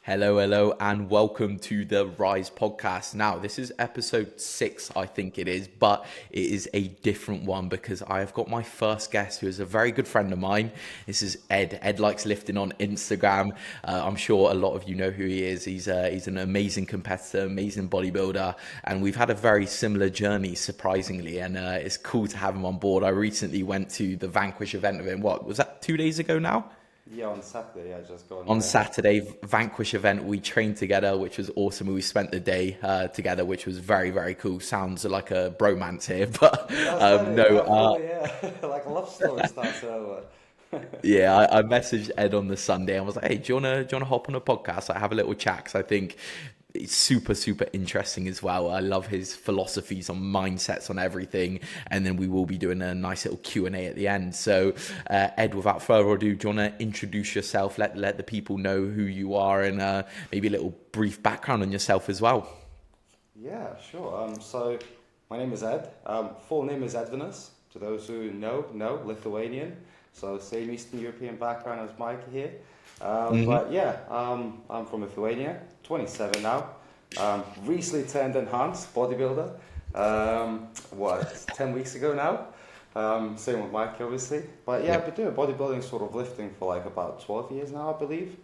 Hello, hello, and welcome to the Rise podcast. Now, this is episode 6, I think it is, but it is a different one because I have got my first guest who is a very good friend of mine. This is Ed. Ed likes lifting on Instagram. I'm sure a lot of you know who he is. He's an amazing competitor, amazing bodybuilder, and we've had a very similar journey, surprisingly, and it's cool to have him on board. I recently went to the Vanquish event of him. What was that, 2 days ago now? Yeah, on Saturday, I just gone On there. Saturday, Vanquish event, we trained together, which was awesome. We spent the day together, which was very, very cool. Sounds like a bromance here, but That's it, no, definitely, yeah. Like a love story starts over. yeah, I messaged Ed on the Sunday and was like, hey, do you wanna hop on a podcast? I have a little chat 'cause I think it's super, super interesting as well. I love his philosophies on mindsets on everything. And then we will be doing a nice little Q&A at the end. So, Ed, without further ado, do you want to introduce yourself? Let the people know who you are and maybe a little brief background on yourself as well. Yeah, sure. So my name is Ed. Full name is Edvinus. To those who know, Lithuanian. So same Eastern European background as Mikey here. But yeah, I'm from Lithuania, 27 now. Recently turned enhanced bodybuilder. 10 weeks ago now. Same with Mikey, obviously. But yeah, I've Yep. been doing bodybuilding, sort of lifting for like about 12 years now, I believe.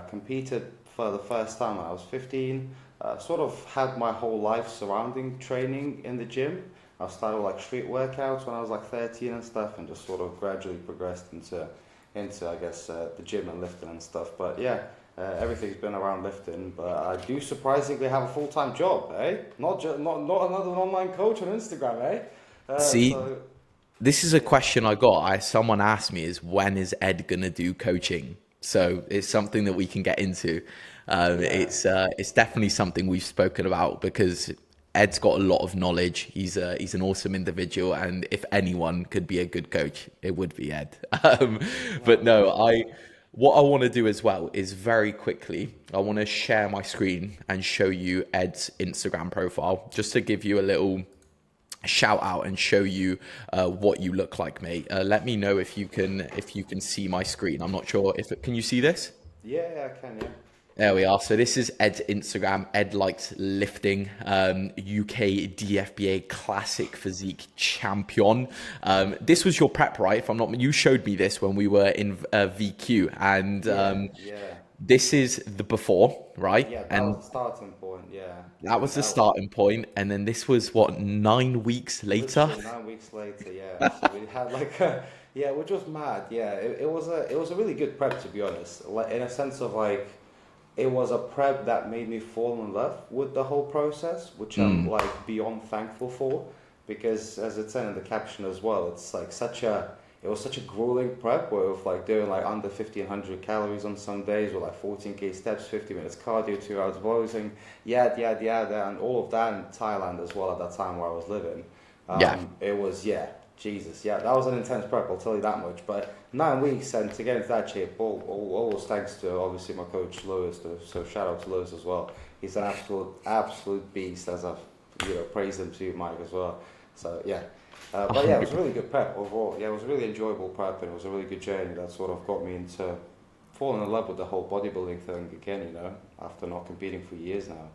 Competed for the first time when I was 15. Sort of had my whole life surrounding training in the gym. I started like street workouts when I was like 13 and stuff, and just sort of gradually progressed into I guess the gym and lifting and stuff. But yeah, everything's been around lifting. But I do surprisingly have a full-time job, eh? Not another online coach on Instagram, eh? See, So this is a yeah, question I got. Someone asked me is when is Ed gonna do coaching? So it's something that we can get into. yeah, It's definitely something we've spoken about because Ed's got a lot of knowledge. He's an awesome individual, and if anyone could be a good coach, it would be Ed. But no, no, thank you. what I want to do as well is very quickly, I want to share my screen and show you Ed's Instagram profile just to give you a little shout out and show you what you look like, mate. Let me know if you can see my screen. I'm not sure if can you see this? Yeah, I can, yeah. There we are. So this is Ed's Instagram. Ed likes lifting. UK DFBA Classic Physique Champion. This was your prep, right? If I'm not, you showed me this when we were in VQ, and Yeah, yeah. this is the before, right? Yeah, that was And the starting point, yeah. that was the That starting point, and then this was what 9 weeks later. literally 9 weeks later, yeah. So we had like a, yeah, which was mad. Yeah, it was a really good prep, to be honest. Like in a sense of like it was a prep that made me fall in love with the whole process, which I'm like beyond thankful for, because as it said in the caption as well, it's like it was such a grueling prep where with like doing like under 1500 calories on some days with like 14k steps, 50 minutes cardio, 2 hours voting, yada, and all of that in Thailand as well at that time where I was living. Yeah. It was, yeah, Jesus, yeah, that was an intense prep, I'll tell you that much. But 9 weeks and to get into that shape, all was thanks to obviously my coach Lewis. So shout out to Lewis as well. He's an absolute beast, as I've praised him to you, Mike, as well. So yeah, but yeah, it was a really good prep overall. Yeah, it was a really enjoyable prep, and it was a really good journey that sort of got me into falling in love with the whole bodybuilding thing again. After not competing for years now.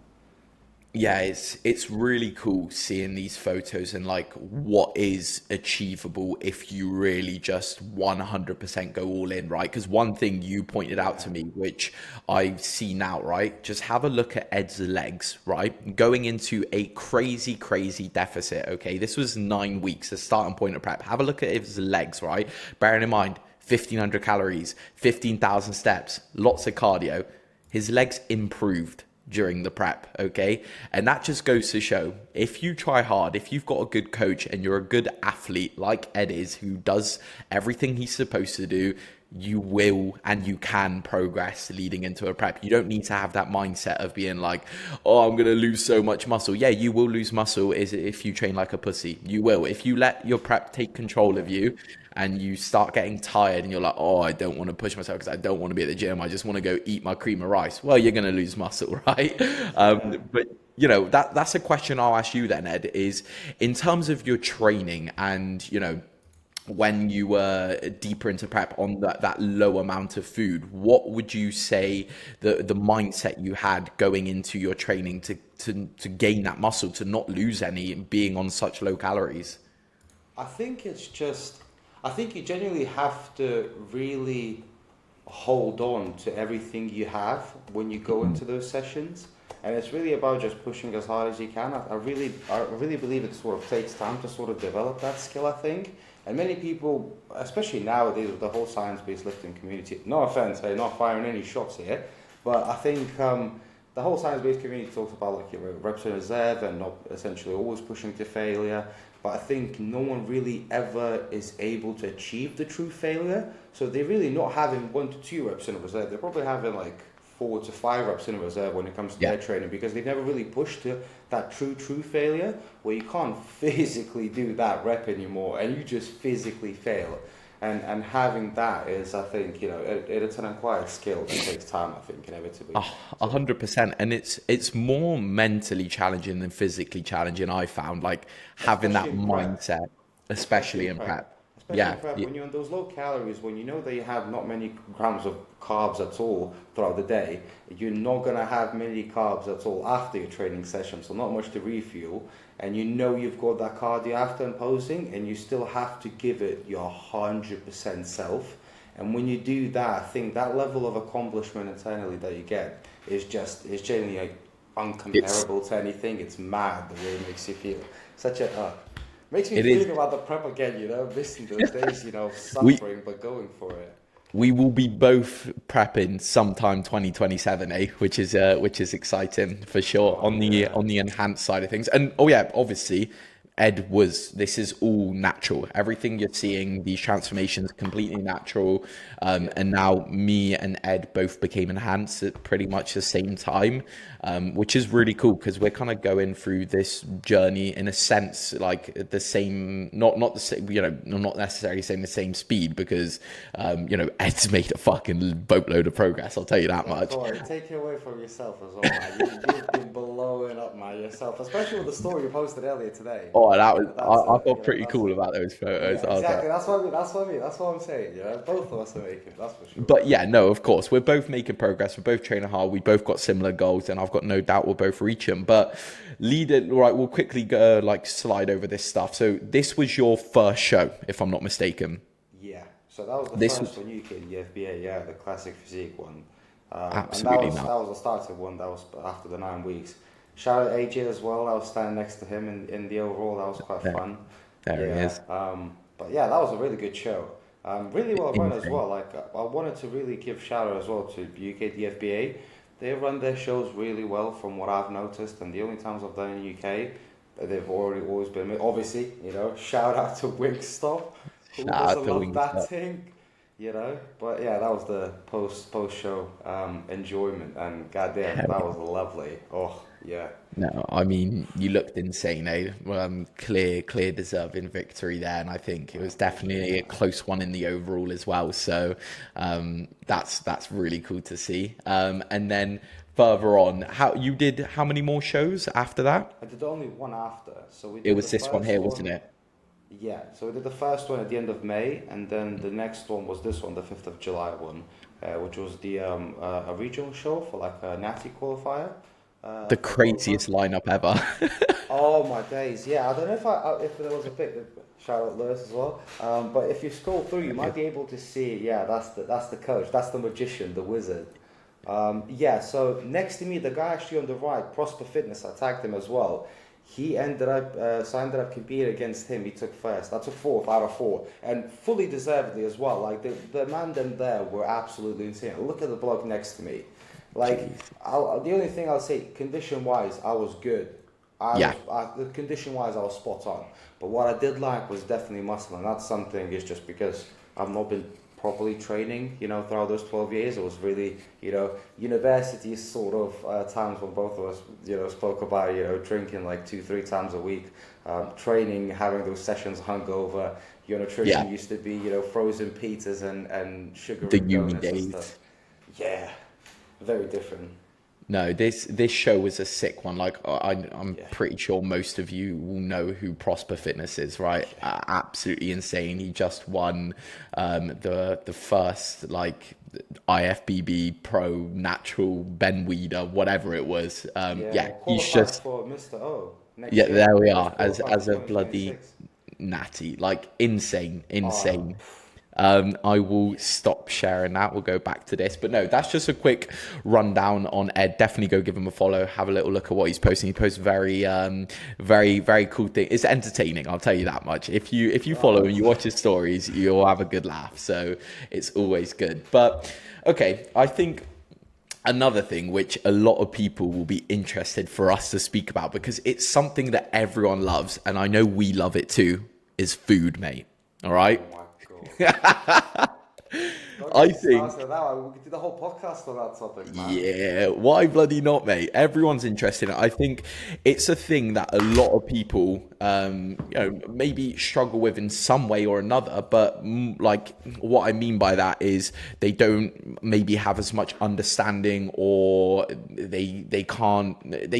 Yeah, it's really cool seeing these photos and like what is achievable if you really just 100% go all in, right? Because one thing you pointed out to Yeah, me, which I see now, right? Just have a look at Ed's legs, right? Going into a crazy, crazy deficit, okay? This was 9 weeks, the starting point of prep. Have a look at his legs, right? Bearing in mind, 1500 calories, 15,000 steps, lots of cardio. His legs improved during the prep, okay? And that just goes to show if you try hard, if you've got a good coach and you're a good athlete like Ed is, who does everything he's supposed to do, you will and you can progress leading into a prep. You don't need to have that mindset of being like, oh, I'm going to lose so much muscle. Yeah, you will lose muscle is if you train like a pussy. You will. If you let your prep take control of yeah, you and you start getting tired and you're like, oh, I don't want to push myself because I don't want to be at the gym. I just want to go eat my cream of rice. Well, you're going to lose muscle, right? yeah. But that's a question I'll ask you then, Ed, is in terms of your training and when you were deeper into prep on that low amount of food, what would you say the mindset you had going into your training to gain that muscle, to not lose any, being on such low calories? I think it's just, I think you genuinely have to really hold on to everything you have when you go into those sessions. And it's really about just pushing as hard as you can. I really believe it sort of takes time to sort of develop that skill, I think. And many people, especially nowadays with the whole science-based lifting community, no offense, I'm not firing any shots here, but I think the whole science-based community talks about like your reps in reserve and not essentially always pushing to failure. But I think no one really ever is able to achieve the true failure. So they're really not having 1 to 2 reps in reserve. They're probably having like 4 to 5 reps in reserve when it comes to their training, because they've never really pushed to that true failure where you can't physically do that rep anymore and you just physically fail. And having that is, I think, it's an acquired skill that takes time, I think, inevitably. 100%. And it's more mentally challenging than physically challenging, I found, like having that Especially in prep. mindset, especially in prep. Especially in prep, when you're on those low calories, when you know that you have not many grams of carbs at all throughout the day, you're not going to have many carbs at all after your training session, so not much to refuel, and you know you've got that cardio after and posing, and you still have to give it your 100% self. And when you do that, I think that level of accomplishment internally that you get is genuinely like uncomparable to anything. It's mad the way it makes you feel. Makes me think about the prep again, missing those days, suffering, but going for it. We will be both prepping sometime 2027, which is exciting for sure on the enhanced side of things. And obviously this is all natural. Everything you're seeing, these transformations, completely natural. And now me and Ed both became enhanced at pretty much the same time, which is really cool because we're kind of going through this journey in a sense, like the same, not the same, not necessarily saying the same speed because, Ed's made a fucking boatload of progress. I'll tell you that much. Boy, take it away from yourself as well, man. You've been blowing up, man, yourself, especially with the story you posted earlier today. Oh, I felt pretty cool about those photos. Yeah, exactly. That's what I mean. That's what I'm saying. Both of us are making. That's for sure. But yeah, no, of course, we're both making progress. We're both training hard. We both got similar goals, and I've got no doubt we'll both reach them. But we'll quickly go slide over this stuff. So this was your first show, if I'm not mistaken. Yeah. So that was the first one you did, the FBA. Yeah, the classic physique one. Absolutely. And that was the starting one. That was after the 9 weeks. Shout out AJ as well. I was standing next to him in the overall. That was quite fun. There he is. But yeah, that was a really good show. Really well run as well. Like I wanted to really give shout out as well to UK DFBA. They run their shows really well from what I've noticed, and the only times I've done in UK, they've always been obviously. Shout out to Wingstop, who doesn't love that thing. But yeah, that was the post show enjoyment, and goddamn, that was lovely. Oh yeah. No, I mean, you looked insane, eh? Clear deserving victory there, and I think it was definitely a close one in the overall as well. So that's really cool to see. And then further on, how many more shows after that? I did only one after, so it was this one here, wasn't it? Yeah, so we did the first one at the end of May, and then the next one was this one, the 5th of July one, which was the a regional show for like a natty qualifier. The craziest lineup ever. Oh my days! Yeah, I don't know if there was a bit. Shout out Lewis as well. But if you scroll through, you might be able to see. Yeah, that's the coach. That's the magician, the wizard. Yeah. So next to me, the guy actually on the right, Prosper Fitness. I tagged him as well. He ended up, so I ended up competing against him. He took first. I took fourth out of 4, and fully deservedly as well. Like the man them there were absolutely insane. Look at the bloke next to me. Like the only thing I'll say, condition wise, I was good. Condition wise, I was spot on. But what I did like was definitely muscle, and that's something is just because I've not been properly training, throughout those 12 years. It was really, university sort of times when both of us, spoke about, drinking like 2-3 times a week, training, having those sessions hungover. Your nutrition used to be, frozen pizzas and sugar the and uni donuts and days. stuff. Yeah, very different. No, this show was a sick one. Like I'm Yeah. pretty sure most of you will know who Prosper Fitness is, right? Yeah. Absolutely insane. He just won the first like IFBB Pro Natural Ben Weeder, whatever it was. Yeah, Yeah, he's qualified just for Mr. O next yeah. year. There we Just are, qualified for as a bloody 2026. natty, like insane, Oh, insane. I will stop sharing that. We'll go back to this. But no, that's just a quick rundown on Ed. Definitely go give him a follow. Have a little look at what he's posting. He posts very, very cool thing. It's entertaining. I'll tell you that much. If you follow him, you watch his stories, you'll have a good laugh. So it's always good. But okay, I think another thing which a lot of people will be interested for us to speak about because it's something that everyone loves, and I know we love it too, is food, mate. All right. oh my God. Don't get I me think, started now. We could do the whole podcast on that topic, man. yeah, why bloody not, mate? Everyone's interested in it. I think it's a thing that a lot of people, maybe struggle with in some way or another. But like, what I mean by that is they don't maybe have as much understanding, or they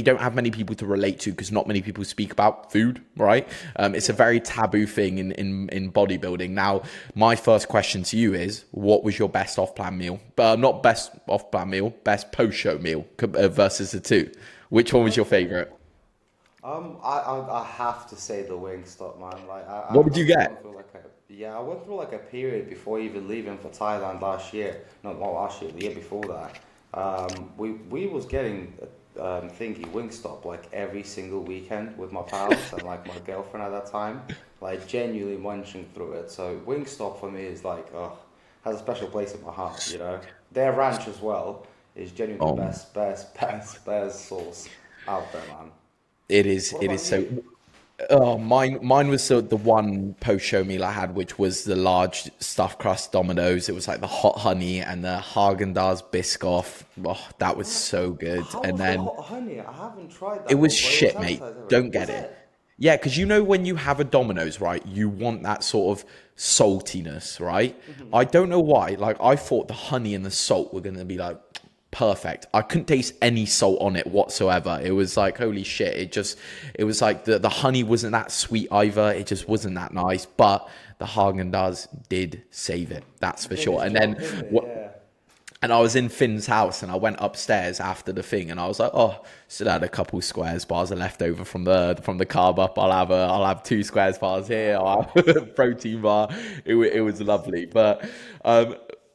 don't have many people to relate to because not many people speak about food, right? It's a very taboo thing in bodybuilding. Now, my first question to you is, what was your best off-plan meal? Not best off-plan meal, best post-show meal versus the two. Which one was your favorite? I have to say the Wingstop, man. Like What I did you must have gone get? through I went through like a period before even leaving for Thailand last year. No, not last year, the year before that. We was getting thingy Wingstop like every single weekend with my pals and like my girlfriend at that time, like genuinely munching through it. So Wingstop for me is like, oh, has a special place in my heart. You know, their ranch as well is genuinely the Oh, best sauce out there, man. it is. What It is about so. you? Oh, mine was the one post-show meal I had, which was the large stuffed crust Dominoes. It was like the hot honey and the Haagen-Dazs Biscoff. Oh, that was so good. How And was the then hot honey? I haven't tried it that was one, but it was shit, mate. advertised everywhere. Don't Was get it. it? Yeah, because when you have a Domino's, right, you want that sort of saltiness, right? I don't know why. Like, I thought the honey and the salt were going to be like perfect. I couldn't taste any salt on it whatsoever. It was like, holy shit. It was like the honey wasn't that sweet either. It just wasn't that nice. But the Haagen-Dazs did save it. That's for Did sure. its And job, then didn't it? what? Yeah. And I was in Finn's house and I went upstairs after the thing and I was like, oh, still had a couple squares bars are left over from the carb up. I'll have two squares bars here. I'll have a protein bar. It was Nice. lovely. But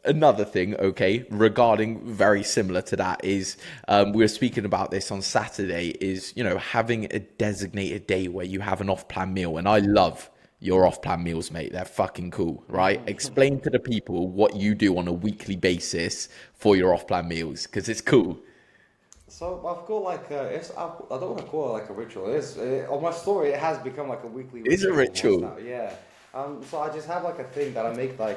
another thing, okay, regarding very similar to that is we were speaking about this on Saturday is, having a designated day where you have an off-plan meal. And I love your off-plan meals, mate. They're fucking cool, right? Explain to the people what you do on a weekly basis for your off-plan meals, because it's cool. So I've got I don't want to call it like a ritual. On my story, it has become like a weekly It's a ritual almost ritual. now. Yeah. So I just have like a thing that I make I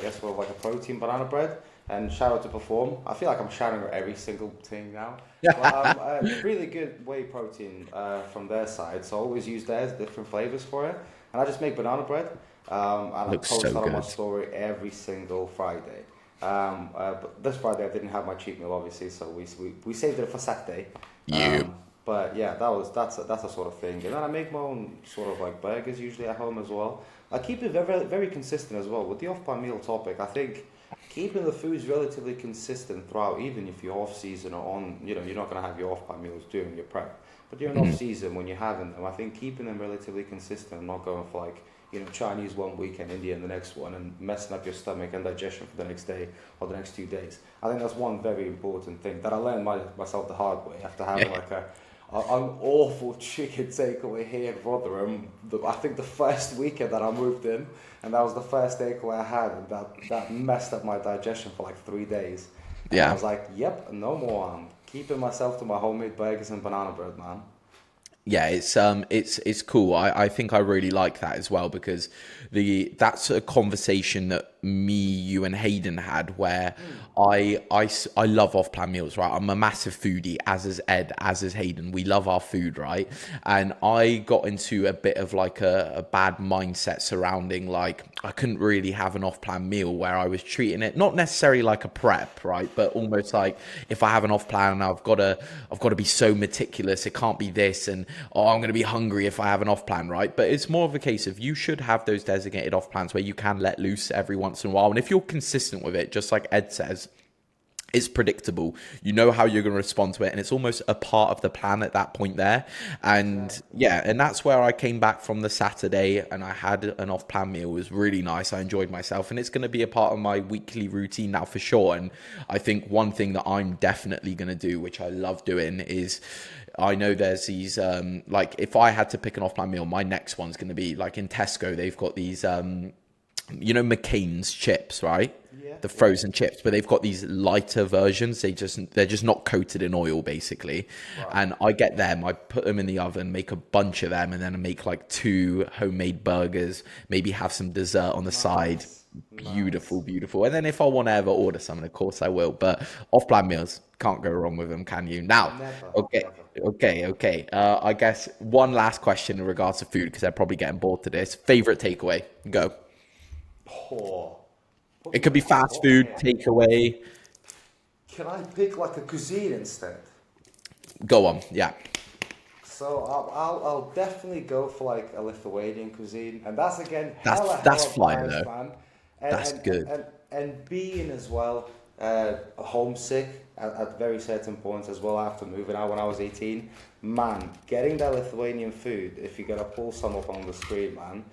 guess for like a protein banana bread and shout out to Perform. I feel like I'm shouting out every single thing now. But really good whey protein from their side. So I always use theirs, different flavors for it. And I just make banana bread. And I Looks post so that on my good. story every single Friday. But this Friday I didn't have my cheat meal obviously, so we saved it for Saturday. You. But yeah, that's a sort of thing. And then I make my own sort of like burgers usually at home as well. I keep it very very consistent as well with the off-pan meal topic. I think keeping the foods relatively consistent throughout, even if you're off season or on, you're not gonna have your off-pan meals during your prep. But during off season when you're having them, I think keeping them relatively consistent and not going for like Chinese one week and Indian the next one and messing up your stomach and digestion for the next day or the next 2 days. I think that's one very important thing that I learned myself the hard way after having like an awful chicken takeaway here in Rotherham. I think the first weekend that I moved in, and that was the first takeaway I had, and that messed up my digestion for like 3 days. And I Yeah. was like, yep, no more. I'm keeping myself to my homemade burgers and banana bread, man. Yeah, it's cool. I think I really like that as well because that's a conversation that me, you, and Hayden had, where I love off-plan meals, right? I'm a massive foodie, as is Ed, as is Hayden. We love our food, right? And I got into a bit of like a bad mindset surrounding like I couldn't really have an off-plan meal, where I was treating it not necessarily like a prep, right? But almost like if I have an off-plan, I've got to be so meticulous. It can't be this, and I'm going to be hungry if I have an off-plan, right? But it's more of a case of you should have those designated off-plans where you can let loose every once in a while. And if you're consistent with it, just like Ed says, it's predictable. You know how you're going to respond to it, and it's almost a part of the plan at that point there. And yeah, and that's where I came back from the Saturday, and I had an off-plan meal. It was really nice. I enjoyed myself, and it's going to be a part of my weekly routine now for sure. And I think one thing that I'm definitely going to do, which I love doing, is I know there's these like if I had to pick an off-plan meal, my next one's going to be like in Tesco. They've got these McCain's chips, right? The frozen chips, but they've got these lighter versions. They're just not coated in oil, basically. Right. And I get them, I put them in the oven, make a bunch of them, and then I make like 2 homemade burgers, maybe have some dessert on the side. Beautiful. And then if I want to ever order something, of course I will. But off-plan meals, can't go wrong with them, can you? Now, okay. I guess one last question in regards to food, because they're probably getting bored to this. Favorite takeaway? Go. It could be fast food, takeaway. Can I pick like a cuisine instead? Go on, yeah. So I'll definitely go for like a Lithuanian cuisine, and that's again that's flying though. Man. That's good. And being as well homesick at very certain points as well after moving out when I was 18. Man, getting that Lithuanian food, if you're gonna pull some up on the screen, man.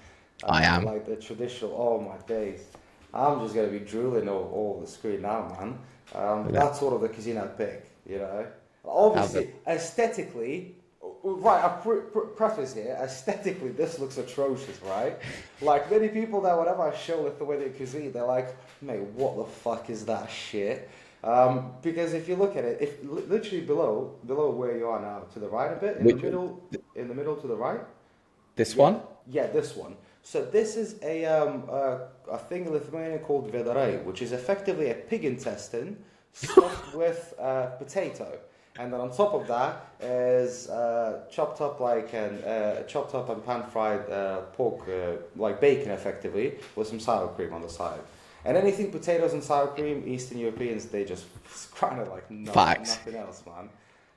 I am like the traditional. Oh my days. I'm just going to be drooling all the screen now, man. That's sort of the cuisine I'd pick, you know. Obviously, aesthetically, right, I preface here, aesthetically, this looks atrocious, right? Like, many people that whenever I show Lithuanian cuisine, they're like, mate, what the fuck is that shit? Because if you look at it, if literally below where you are now, to the right a bit, in the middle to the right. This one? Yeah, this one. So this is a thing in Lithuania called vedarai, which is effectively a pig intestine stuffed with potato, and then on top of that is chopped up and pan fried pork, like bacon, effectively, with some sour cream on the side. And anything potatoes and sour cream, Eastern Europeans, they just kind of like nothing else, man.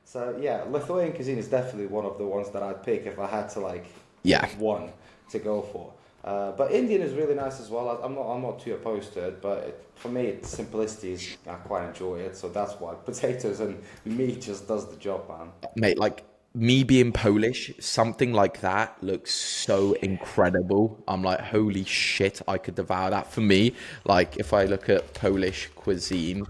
So yeah, Lithuanian cuisine is definitely one of the ones that I'd pick if I had to pick one to go for. But Indian is really nice as well. I'm not too opposed to it, but for me, its simplicity is, I quite enjoy it. So that's why potatoes and meat just does the job, man. Mate, like me being Polish, something like that looks so incredible. I'm like, holy shit, I could devour that. For me, like if I look at Polish cuisine,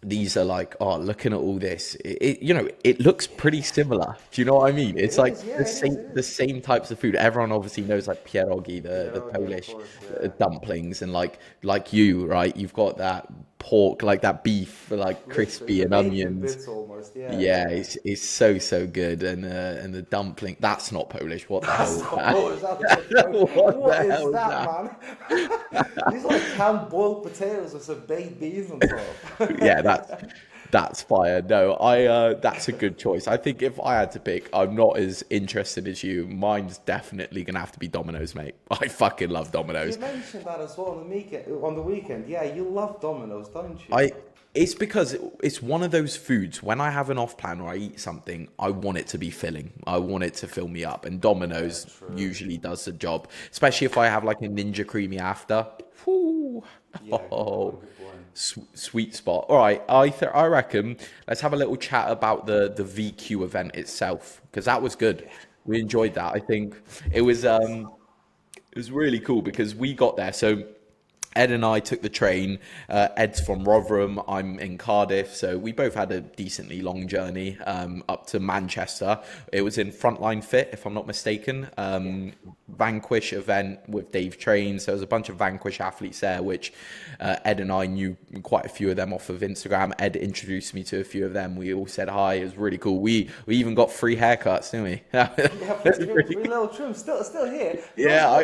these are like, looking at all this, it looks pretty similar. Do you know what I mean? It's the same types of food. Everyone obviously knows like pierogi, the Polish dumplings, and like you, right? You've got that pork, like that beef, like crispy and onions. Almost, it's so good, and the dumpling. That's not Polish. What the hell is that? What is that, man? These are like canned boiled potatoes with some baked beans on top. Yeah, that's fire. No, that's a good choice. I think if I had to pick, I'm not as interested as you. Mine's definitely gonna have to be Domino's, mate. I fucking love Domino's. You mentioned that as well on the weekend. Yeah, you love Domino's, don't you? It's because it's one of those foods, when I have an off plan or I eat something, I want it to be filling. I want it to fill me up. And Domino's usually does the job, especially if I have like a Ninja Creamy after. Whew. Yeah, good point. Sweet spot. All right, I reckon let's have a little chat about the VQ event itself, because that was good. We enjoyed that. I think it was really cool because we got there. So Ed and I took the train. Ed's from Rotherham. I'm in Cardiff. So we both had a decently long journey up to Manchester. It was in Frontline Fit, if I'm not mistaken. Vanquish event with Dave Trains. There was a bunch of Vanquish athletes there, which Ed and I knew quite a few of them off of Instagram. Ed introduced me to a few of them. We all said hi. It was really cool. We even got free haircuts, didn't we? Three little trims. Still here. Yeah, I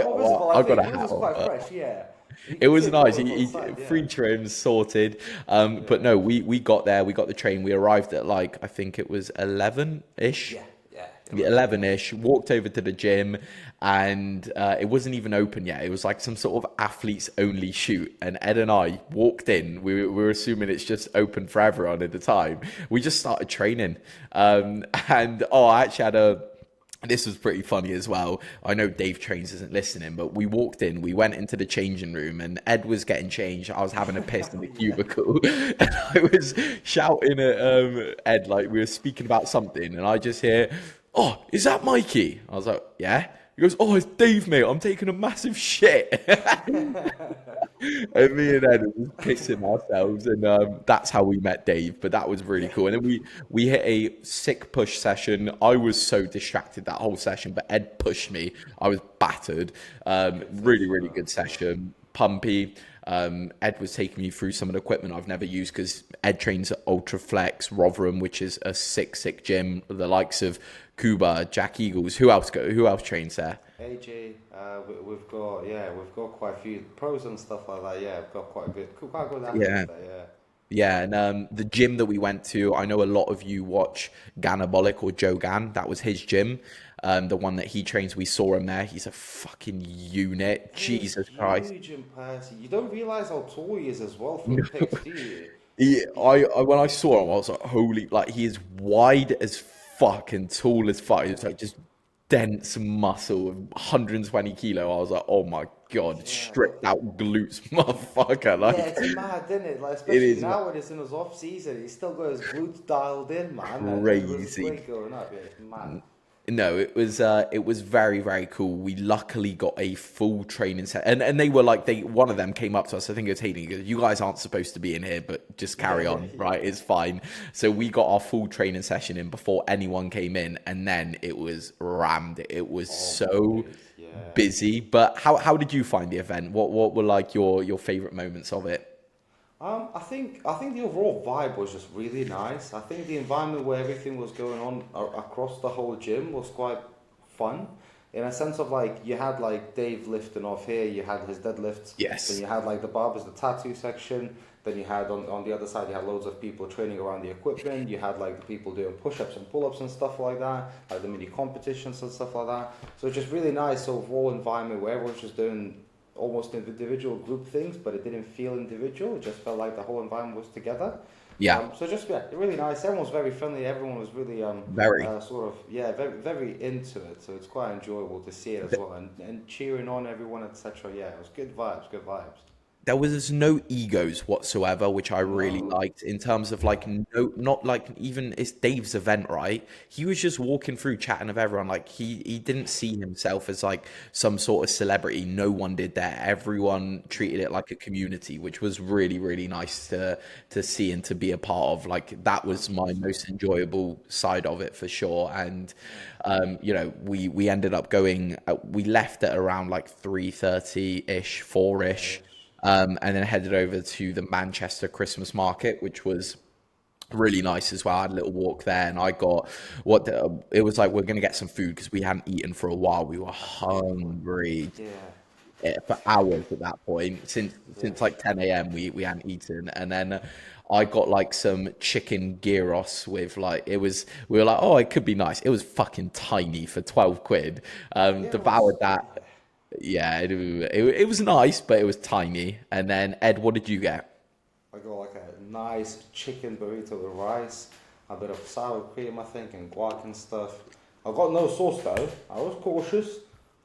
got a hat on. quite fresh, yeah. You It can was say nice. bowling on side, Free yeah. trims sorted. But Yeah. no, we got there. We got the train. We arrived at like I think it was 11-ish. Yeah, yeah, Yeah, 11, yeah. 11-ish, walked over to the gym, and it wasn't even open yet. It was like some sort of athletes only shoot. And Ed and I walked in. We were assuming it's just open for everyone at the time. We just started training. And oh, I actually had a this was pretty funny as well. I know Dave Trains isn't listening, but we walked in, we went into the changing room, and Ed was getting changed. I was having a piss in the Yeah. cubicle, and I was shouting at Ed like we were speaking about something, and I just hear, "Oh, is that Mikey?" I was like, "Yeah." He goes, "Oh, it's Dave, mate. I'm taking a massive shit." And me and Ed was pissing ourselves, and that's how we met Dave. But that was really Yeah. cool. And then we hit a sick push session. I was so distracted that whole session, but Ed pushed me. I was battered. Good Really, session, really man. good Yeah. session. Pumpy. Ed was taking me through some of the equipment I've never used because Ed trains at Ultraflex Rotherham, which is a sick gym. The likes of Kuba, Jack Eagles. Who else trains there? AJ, we've got quite a few pros and stuff like that. Yeah, we've got quite good athletes Yeah. there. Yeah. Yeah, and the gym that we went to, I know a lot of you watch Ganabolic or Joe Gan. That was his gym. The one that he trains, we saw him there. He's a fucking unit. He's Jesus Christ. huge in person. You don't realize how tall he is as well from the pics, do you? I when I saw him, I was like, holy, like he is wide as fuck and tall as fuck. It's like just dense muscle of 120 kilo. I was like, oh my God, Yeah, stripped out glutes, motherfucker. yeah, Like, it's mad, isn't it? Like it especially is now when it's in his off season, he's still got his glutes dialed in, man, and with his crazy. weight going up. Yeah, it's mad. No, it was very, very cool. We luckily got a full training set, and they were like one of them came up to us. I think it was Hayden. He goes, "You guys aren't supposed to be in here, but just carry Yeah, on, right? yeah. It's fine." So we got our full training session in before anyone came in, and then it was rammed. It was Oh my so days, yeah. busy. But how did you find the event? What were like your favorite moments of it? I think the overall vibe was just really nice. I think the environment where everything was going on across the whole gym was quite fun, in a sense of like you had like Dave lifting off here, you had his deadlifts, then Yes. you had like the barbers, the tattoo section, then you had on the other side you had loads of people training around the equipment. You had like the people doing push-ups and pull-ups and stuff like that, like the mini competitions and stuff like that. So it's just really nice overall environment where everyone's just doing almost individual group things, but it didn't feel individual. It just felt like the whole environment was together. Yeah. So just yeah, really nice. Everyone was very friendly. Everyone was really Very. sort of yeah, very into it. So it's quite enjoyable to see it as well, and cheering on everyone, etc. Yeah, it was good vibes. Good vibes. There was no egos whatsoever, which I really No. liked in terms of like Yeah. no, not like even it's Dave's event, right? He was just walking through chatting with everyone. Like he didn't see himself as like some sort of celebrity. No one did that. Everyone treated it like a community, which was really, really nice to see and to be a part of. Like that was my 100%. most enjoyable side of it for sure. And Yeah. we ended up going. We left at around like 3:30 ish, 4-ish, Four-ish. and then headed over to the Manchester Christmas market, which was really nice as well. I had a little walk there, and I got it was like we're gonna get some food because we hadn't eaten for a while. We were That's a big one. hungry Yeah. for hours at that point. Since Yeah. like 10 a.m. we hadn't eaten, and then I got like some chicken gyros with like we were like, oh, it could be nice. It was fucking tiny for 12 quid. Yeah. Devoured that. Yeah, it was nice, but it was tiny. And then Ed, what did you get? I got like a nice chicken burrito with rice, a bit of sour cream, I think, and guac and stuff. I got no sauce though. I was cautious.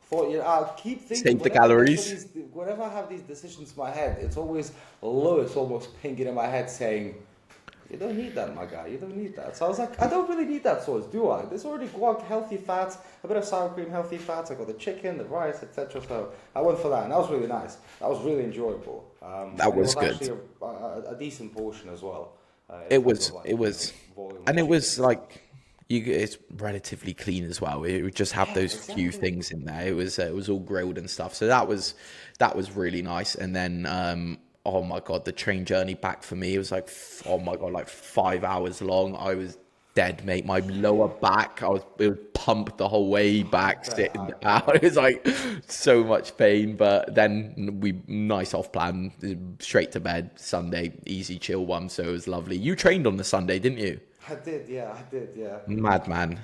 Thought I keep thinking Save the calories. whenever I have these decisions in my head, it's always Lewis almost pinging in my head saying, "You don't need that, my guy. You don't need that." So I was like, I don't really need that sauce, do I? There's already guac, healthy fats, a bit of sour cream, healthy fats. I got the chicken, the rice, etc. So I went for that, and that was really nice. That was really enjoyable. That And it was was good. actually a decent portion as well, in It terms was of like it was volume of and it chicken was and stuff. like it's relatively clean as well. It would just have Yeah, those few exactly. things in there. It was all grilled and stuff. So that was really nice. And then oh my God, the train journey back for me, it was like oh my God, like 5 hours long. I was dead, mate. My lower back, it was hump the whole way back, sitting I out. bet. It was like so much pain, but then we nice off plan, straight to bed Sunday, easy chill one. So it was lovely. You trained on the Sunday, didn't you? I did, yeah. Madman.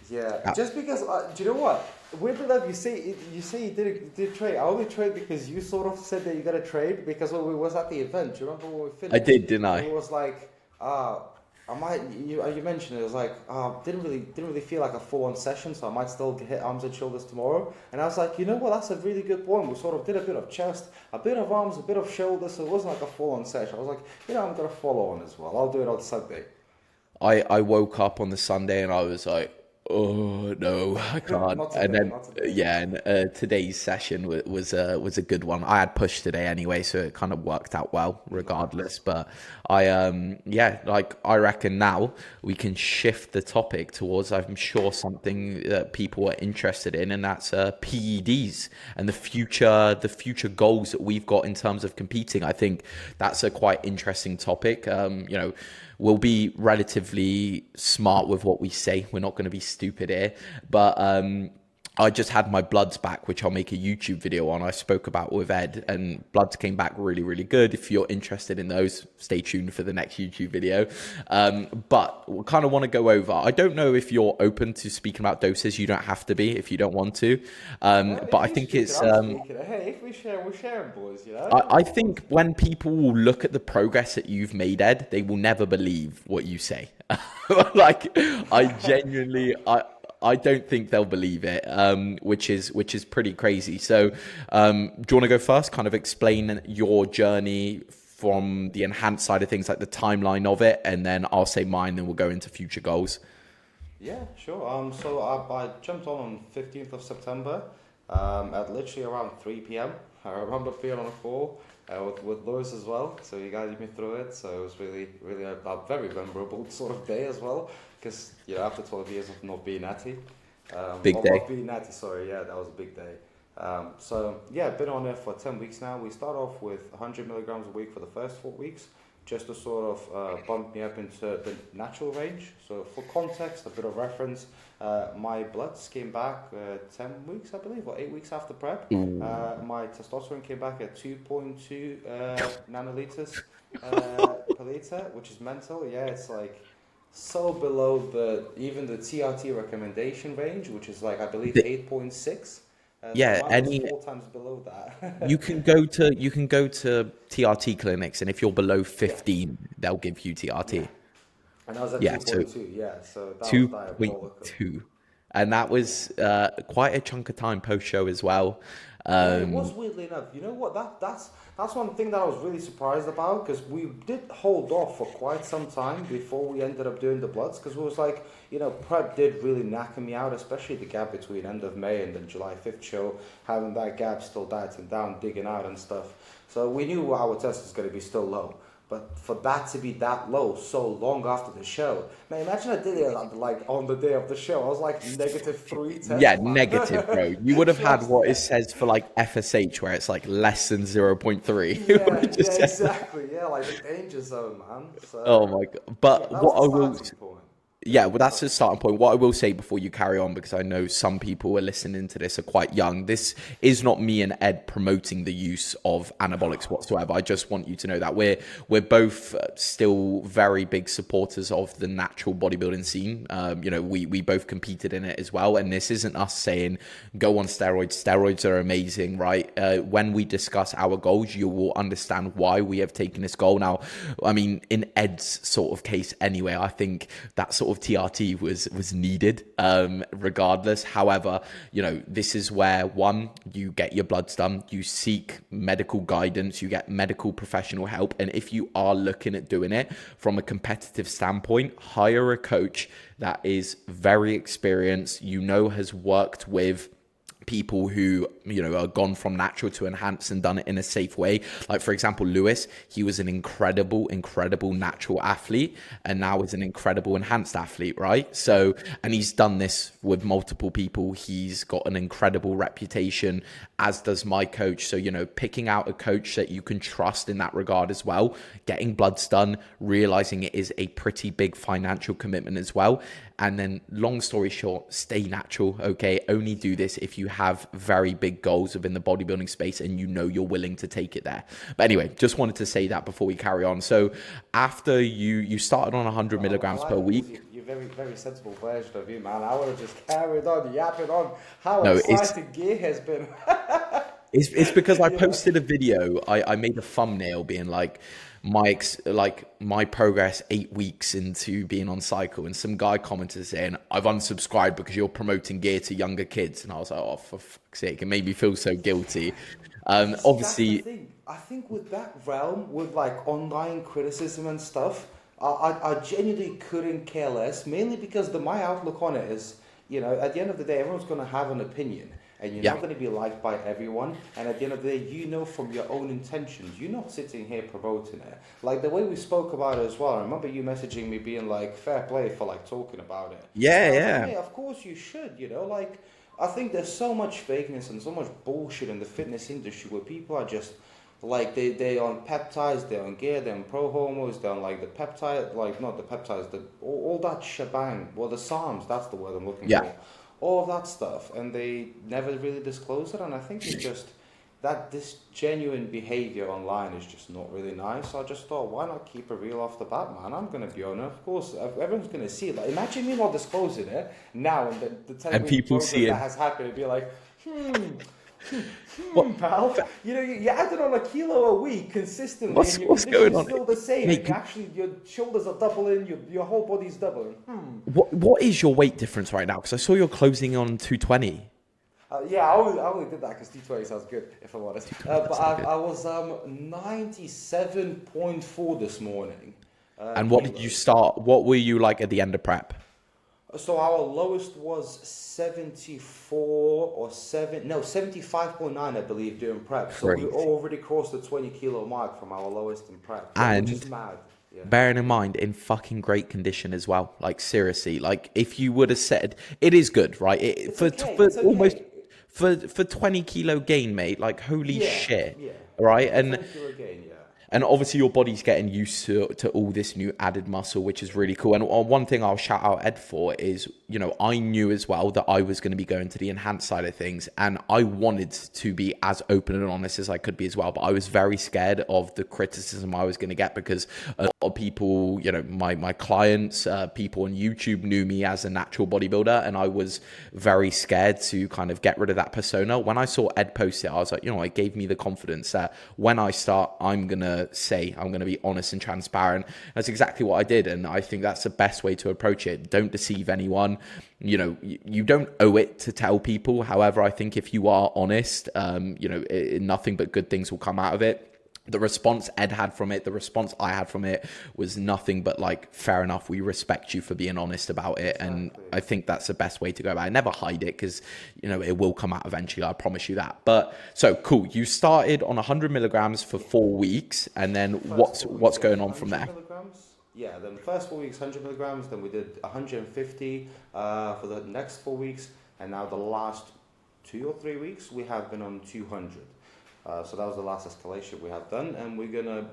Yeah, just because, do you know what? Weirdly enough, you say you did trade. I only trade because you sort of said that you got to trade because when we was at the event, do you remember when we I finished? did, didn't It I? was like, I might. You mentioned it was like, didn't really feel like a full on session, so I might still hit arms and shoulders tomorrow. And I was like, you know what? That's a really good point. We sort of did a bit of chest, a bit of arms, a bit of shoulders, so it wasn't like a full on session. I was like, I'm gonna follow on as well. I'll do it on Sunday. I woke up on the Sunday and I was like, oh no, I can't. Not And today, then not today. yeah, and today's session was a good one. I had pushed today anyway, so it kind of worked out well regardless. But yeah, like I reckon now we can shift the topic towards, I'm sure, something that people are interested in, and that's PEDs and the future goals that we've got in terms of competing. I think that's a quite interesting topic. We'll be relatively smart with what we say. We're not going to be stupid here. But I just had my bloods back, which I'll make a YouTube video on. I spoke about with Ed, and bloods came back really, really good. If you're interested in those, stay tuned for the next YouTube video. But we kind of want to go over. I don't know if you're open to speaking about doses. You don't have to be if you don't want to. But If I you think speak it, it's. I'm speaking it. Hey, if we share, we're sharing, boys. I think when people will look at the progress that you've made, Ed, they will never believe what you say. Like, I genuinely, I don't think they'll believe it, which is pretty crazy. So, do you want to go first? Kind of explain your journey from the enhanced side of things, like the timeline of it, and then I'll say mine, then we'll go into future goals. Yeah, sure. So I jumped on 15th of September, at literally around 3 p.m. I remember being on a call with Lewis as well. So you guided me through it. So it was really, really a very memorable sort of day as well. Because after 12 years of not being natty, Big or day. not being natty, sorry, yeah, that was a big day. So yeah, been on there for 10 weeks now. We start off with 100 milligrams a week for the first 4 weeks, just to sort of bump me up into the natural range. So for context, a bit of reference, my bloods came back 10 weeks, I believe, or 8 weeks after prep. My testosterone came back at 2.2 nanoliters per liter, which is mental. Yeah, it's like so below even the TRT recommendation range, which is like, I believe, 8.6. So Yeah, mine was 4 times below that. you can go to TRT clinics, and if you're below Yeah, 15, they'll give you yeah. TRT. And I was at Yeah, so 2.2, yeah, so that was diabolical. 2.2, and that was quite a chunk of time post show as well. Yeah, it was Um, weirdly enough. You know what? That's one thing that I was really surprised about because we did hold off for quite some time before we ended up doing the bloods because it was like, prep did really knacker me out, especially the gap between end of May and then July 5th show, having that gap still dieting down, digging out and stuff. So we knew our test was going to be still low. But for that to be that low so long after the show, man, imagine I did it on the day of the show. I was like -3 yeah, tests, man. negative, bro. You would have had Just what it yeah. says for like FSH, where it's like less than 0.3. It would Yeah, have just yeah, said, exactly. Yeah, like the danger zone, man. oh So, my god. yeah, But that what was I the will starting point. Yeah, well, that's the starting point. What I will say before you carry on, because I know some people who are listening to this are quite young, this is not me and Ed promoting the use of anabolics whatsoever. I just want you to know that we're both still very big supporters of the natural bodybuilding scene. We both competed in it as well, and this isn't us saying go on steroids. Steroids are amazing, right? When we discuss our goals, you will understand why we have taken this goal. Now, I mean, in Ed's sort of case, anyway, I think that sort of TRT was needed regardless. However, this is where, one, you get your bloods done, you seek medical guidance, you get medical professional help, and if you are looking at doing it from a competitive standpoint, hire a coach that is very experienced, has worked with people who gone from natural to enhanced and done it in a safe way. Like, for example, Lewis, he was an incredible natural athlete, and now is an incredible enhanced athlete, right? So, and he's done this with multiple people. He's got an incredible reputation, as does my coach. So, picking out a coach that you can trust in that regard as well, getting bloods done, realizing it is a pretty big financial commitment as well. And then, long story short, stay natural, okay? Only do this if you have very big goals within the bodybuilding space and you're willing to take it there. But anyway, just wanted to say that before we carry on. So after you started on 100 milligrams per week. You're very, very sensible version of you, man. I would have just carried on, yapping on how No, exciting gear has been. It's because I posted a video. I made a thumbnail being like my progress 8 weeks into being on cycle, and some guy commented saying, "I've unsubscribed because you're promoting gear to younger kids," and I was like, "Oh, for fuck's sake!" It made me feel so guilty. Obviously, That's the thing. I think with that realm, with like online criticism and stuff, I genuinely couldn't care less. Mainly because my outlook on it is, at the end of the day, everyone's going to have an opinion. And you're not going to be liked by everyone. And at the end of the day, from your own intentions. You're not sitting here promoting it. Like the way we spoke about it as well. I remember you messaging me being like, fair play for like talking about it. yeah. Like, of course you should, Like, I think there's so much fakeness and so much bullshit in the fitness industry where people are just like, they're on peptides, they're on gear, they're on pro homos, they're on like the peptide, like not the peptides, all that shebang. Well, the SARMs, that's the word I'm looking for. All of that stuff, and they never really disclose it. And I think it's just that this genuine behavior online is just not really nice. So I just thought, why not keep it real off the bat, man? I'm gonna be honest. Of course, everyone's gonna see it. Like, imagine me not disclosing it now, and the 10 and people see it that has happened, and be like, pal, you're adding on a kilo a week consistently. What's going on? Still the same. Mate, and your shoulders are doubling. Your whole body's doubling. What is your weight difference right now? Because I saw you're closing on 220. Yeah, I only did that because 220 sounds good, if I'm honest. But I was 97.4 this morning. And what did you start? What were you like at the end of prep? So our lowest was 75.9, I believe, during prep. So we already crossed the 20 kilo mark from our lowest in prep, and which is mad. Yeah. Bearing in mind, in fucking great condition as well. Like, seriously, like if you would have said, it is good, right? For 20 kilo gain, mate. Like, holy shit, right? And obviously your body's getting used to all this new added muscle, which is really cool. And one thing I'll shout out Ed for is, I knew as well that I was going to be going to the enhanced side of things. And I wanted to be as open and honest as I could be as well. But I was very scared of the criticism I was going to get, because a lot of people, my clients, people on YouTube knew me as a natural bodybuilder. And I was very scared to kind of get rid of that persona. When I saw Ed post it, I was like, it gave me the confidence that when I start, I'm going to be honest and transparent. That's exactly what I did, and I think that's the best way to approach it. Don't deceive anyone. You don't owe it to tell people. However, I think if you are honest, nothing but good things will come out of it. The response Ed had from it, the response I had from it was nothing but like, fair enough, we respect you for being honest about it. And I think that's the best way to go about it. Never hide it, because, it will come out eventually. I promise you that. But so cool. You started on 100 milligrams for 4 weeks. And then what's going on from there? Yeah, then first 4 weeks, 100 milligrams. Then we did 150 for the next 4 weeks. And now the last 2 or 3 weeks, we have been on 200. So that was the last escalation we have done, and we're gonna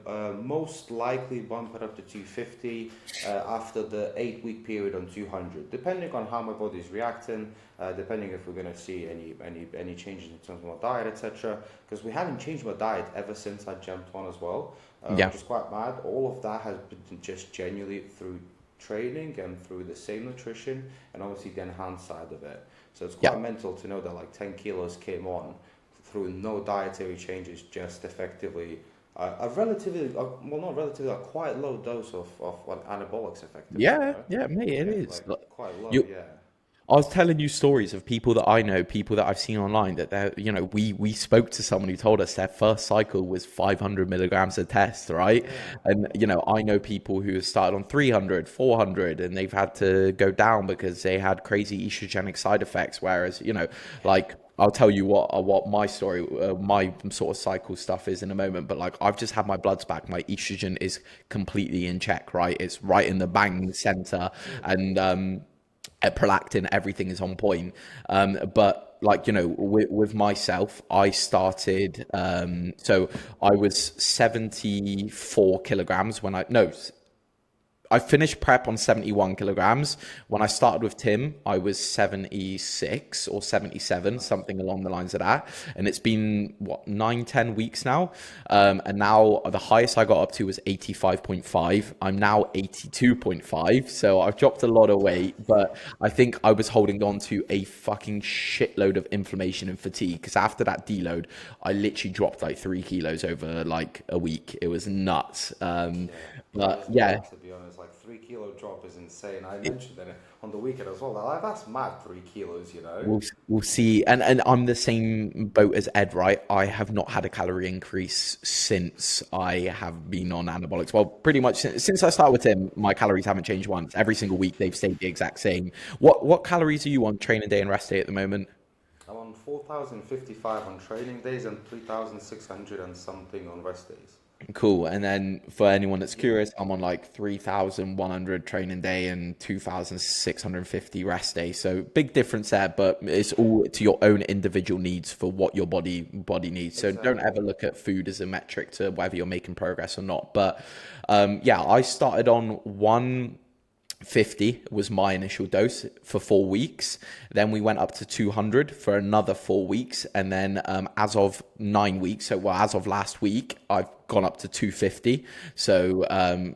most likely bump it up to 250 after the 8-week period on 200, depending on how my body's reacting, depending if we're gonna see any changes in terms of my diet, etc. Because we haven't changed my diet ever since I jumped on as well, which is quite mad. All of that has been just genuinely through training and through the same nutrition, and obviously the enhanced side of it. So it's quite mental to know that like 10 kilos came on through no dietary changes, just effectively a quite low dose of what anabolics effectively. Mate, it is like quite low. I was telling you stories of people that I know, people that I've seen online, that they're, we spoke to someone who told us their first cycle was 500 milligrams a test, right? And, I know people who have started on 300, 400, and they've had to go down because they had crazy estrogenic side effects. Whereas, like, I'll tell you what my story, my sort of cycle stuff is in a moment. But like, I've just had my bloods back. My estrogen is completely in check, right? It's right in the bang center, and prolactin, everything is on point. But like, you know, with myself, I started. So I was 74 kilograms when I no. I finished prep on 71 kilograms. When I started with Tim, I was 76 or 77, something along the lines of that. And it's been, what, 9, 10 weeks now. And now the highest I got up to was 85.5. I'm now 82.5. So I've dropped a lot of weight, but I think I was holding on to a fucking shitload of inflammation and fatigue. Because after that deload, I literally dropped like 3 kilos over like a week. It was nuts. But yeah. To be honest, like 3 kilo drop is insane. I mentioned that on the weekend as well. Like, that's mad, 3 kilos, you know. We'll see. And I'm the same boat as Ed, right? I have not had a calorie increase since I have been on anabolics. Well, pretty much since I started with him, my calories haven't changed once. Every single week they've stayed the exact same. What calories are you on training day and rest day at the moment? I'm on 4,055 on training days and 3,600 and something on rest days. Cool. And then for anyone that's curious, I'm on like 3,100 training day and 2,650 rest day. So big difference there, but it's all to your own individual needs for what your body needs. So don't ever look at food as a metric to whether you're making progress or not. But yeah, I started on 150 was my initial dose for 4 weeks. Then we went up to 200 for another 4 weeks. And then as of 9 weeks, so well, as of last week, I've gone up to 250. So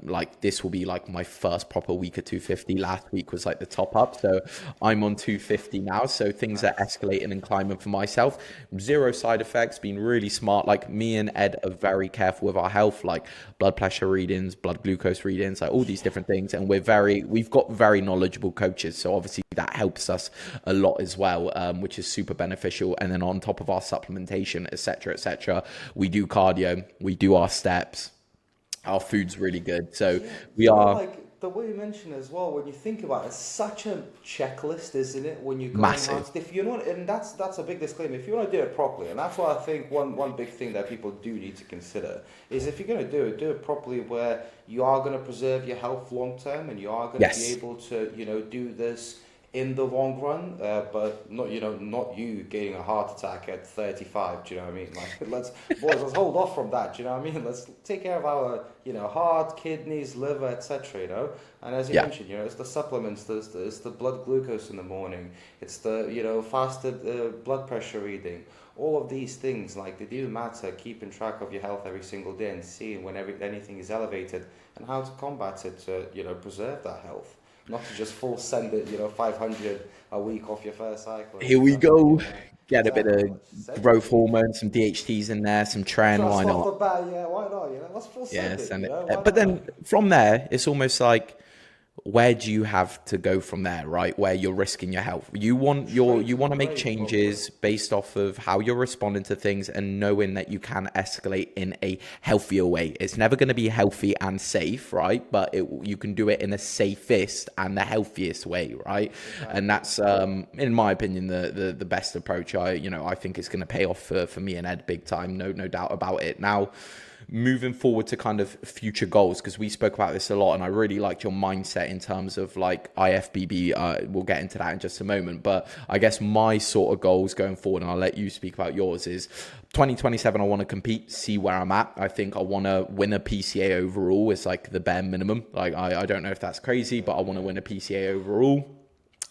like this will be like my first proper week of 250. Last week was like the top up. So I'm on 250 now. So things are escalating and climbing for myself. Zero side effects, been really smart. Like me and Ed are very careful with our health, like blood pressure readings, blood glucose readings, like all these different things. And we've got very knowledgeable coaches. So obviously that helps us a lot as well, which is super beneficial. And then on top of our supplementation, etc., we do cardio, we do our steps, our food's really good. So we are like the way you mentioned as well. When you think about it, it's such a checklist, isn't it? When you go massive. if you're not, and that's a big disclaimer. If you want to do it properly, and that's what I think one big thing that people do need to consider is if you're going to do it properly, where you are going to preserve your health long term, and you are going to be able to do this in the long run, but not you getting a heart attack at 35. Do you know what I mean? Like, let's hold off from that. Do you know what I mean? Let's take care of our heart, kidneys, liver, etc. And as you mentioned, it's the supplements, it's the blood glucose in the morning, it's the fasted blood pressure reading. All of these things, like, they do matter. Keeping track of your health every single day and seeing when anything is elevated and how to combat it to preserve that health. Not to just full send it, 500 a week off your first cycle. Here we go. Get a bit of growth hormone, some DHTs in there, some tren. Why not? Yeah, why not? Let's full send it. Send it. But then from there, it's almost like, where do you have to go from there, right? Where you're risking your health. You want to make changes based off of how you're responding to things and knowing that you can escalate in a healthier way. It's never going to be healthy and safe, right? But you can do it in the safest and the healthiest way, right? Exactly. And that's, in my opinion, the best approach. I think it's going to pay off for me and Ed big time. No doubt about it. Now, moving forward to kind of future goals, because we spoke about this a lot, and I really liked your mindset in terms of like IFBB. We'll get into that in just a moment, but I guess my sort of goals going forward, and I'll let you speak about yours, is 2027 I want to compete, see where I'm at. I think I want to win a PCA overall. It's like the bare minimum. Like I don't know if that's crazy, but I want to win a PCA overall.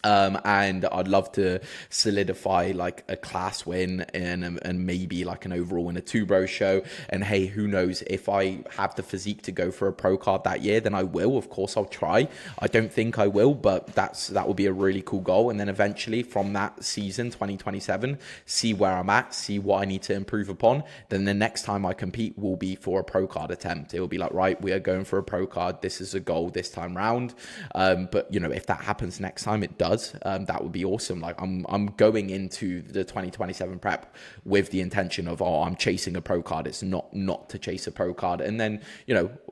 And I'd love to solidify like a class win and maybe like an overall in a two bro show. And hey, who knows, if I have the physique to go for a pro card that year, then I will. Of course, I'll try. I don't think I will, but that would be a really cool goal. And then eventually from that season, 2027, see where I'm at, see what I need to improve upon. Then the next time I compete will be for a pro card attempt. It will be like, right, we are going for a pro card. This is a goal this time round. But if that happens next time, it does. does, that would be awesome. Like I'm going into the 2027 prep with the intention of, I'm chasing a pro card. It's not to chase a pro card. And then,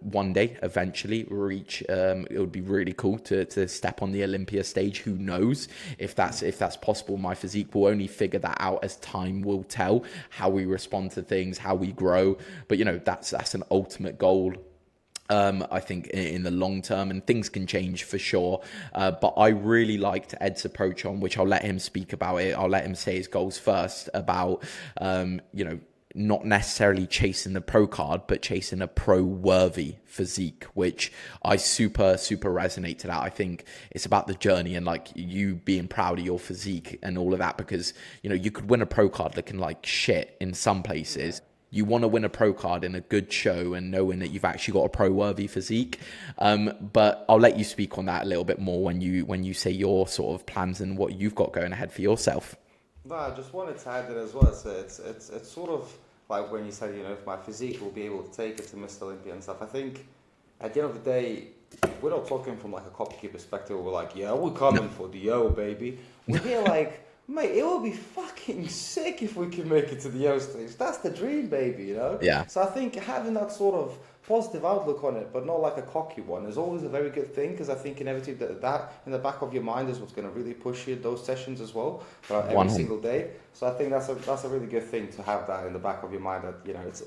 one day eventually reach, it would be really cool to step on the Olympia stage. Who knows if that's possible? My physique will only figure that out as time will tell, how we respond to things, how we grow. But that's an ultimate goal, I think, in the long term, and things can change for sure. But I really liked Ed's approach on, which I'll let him speak about it. I'll let him say his goals first about, not necessarily chasing the pro card, but chasing a pro worthy physique, which I super resonate to that. I think it's about the journey and like you being proud of your physique and all of that, because, you could win a pro card looking like shit in some places. You want to win a pro card in a good show and knowing that you've actually got a pro-worthy physique. But I'll let you speak on that a little bit more when you say your sort of plans and what you've got going ahead for yourself. No, I just wanted to add it as well. So it's sort of like when you said, if my physique will be able to take it to Mr. Olympia and stuff. I think at the end of the day, we're not talking from like a copycat perspective. We're like, yeah, we're coming for the O, baby. We're here like, mate, it would be fucking sick if we could make it to the O stage. That's the dream, baby, Yeah. So I think having that sort of positive outlook on it, but not like a cocky one, is always a very good thing, because I think inevitably that in the back of your mind is what's going to really push you those sessions as well, every single day. So I think that's a really good thing to have that in the back of your mind, that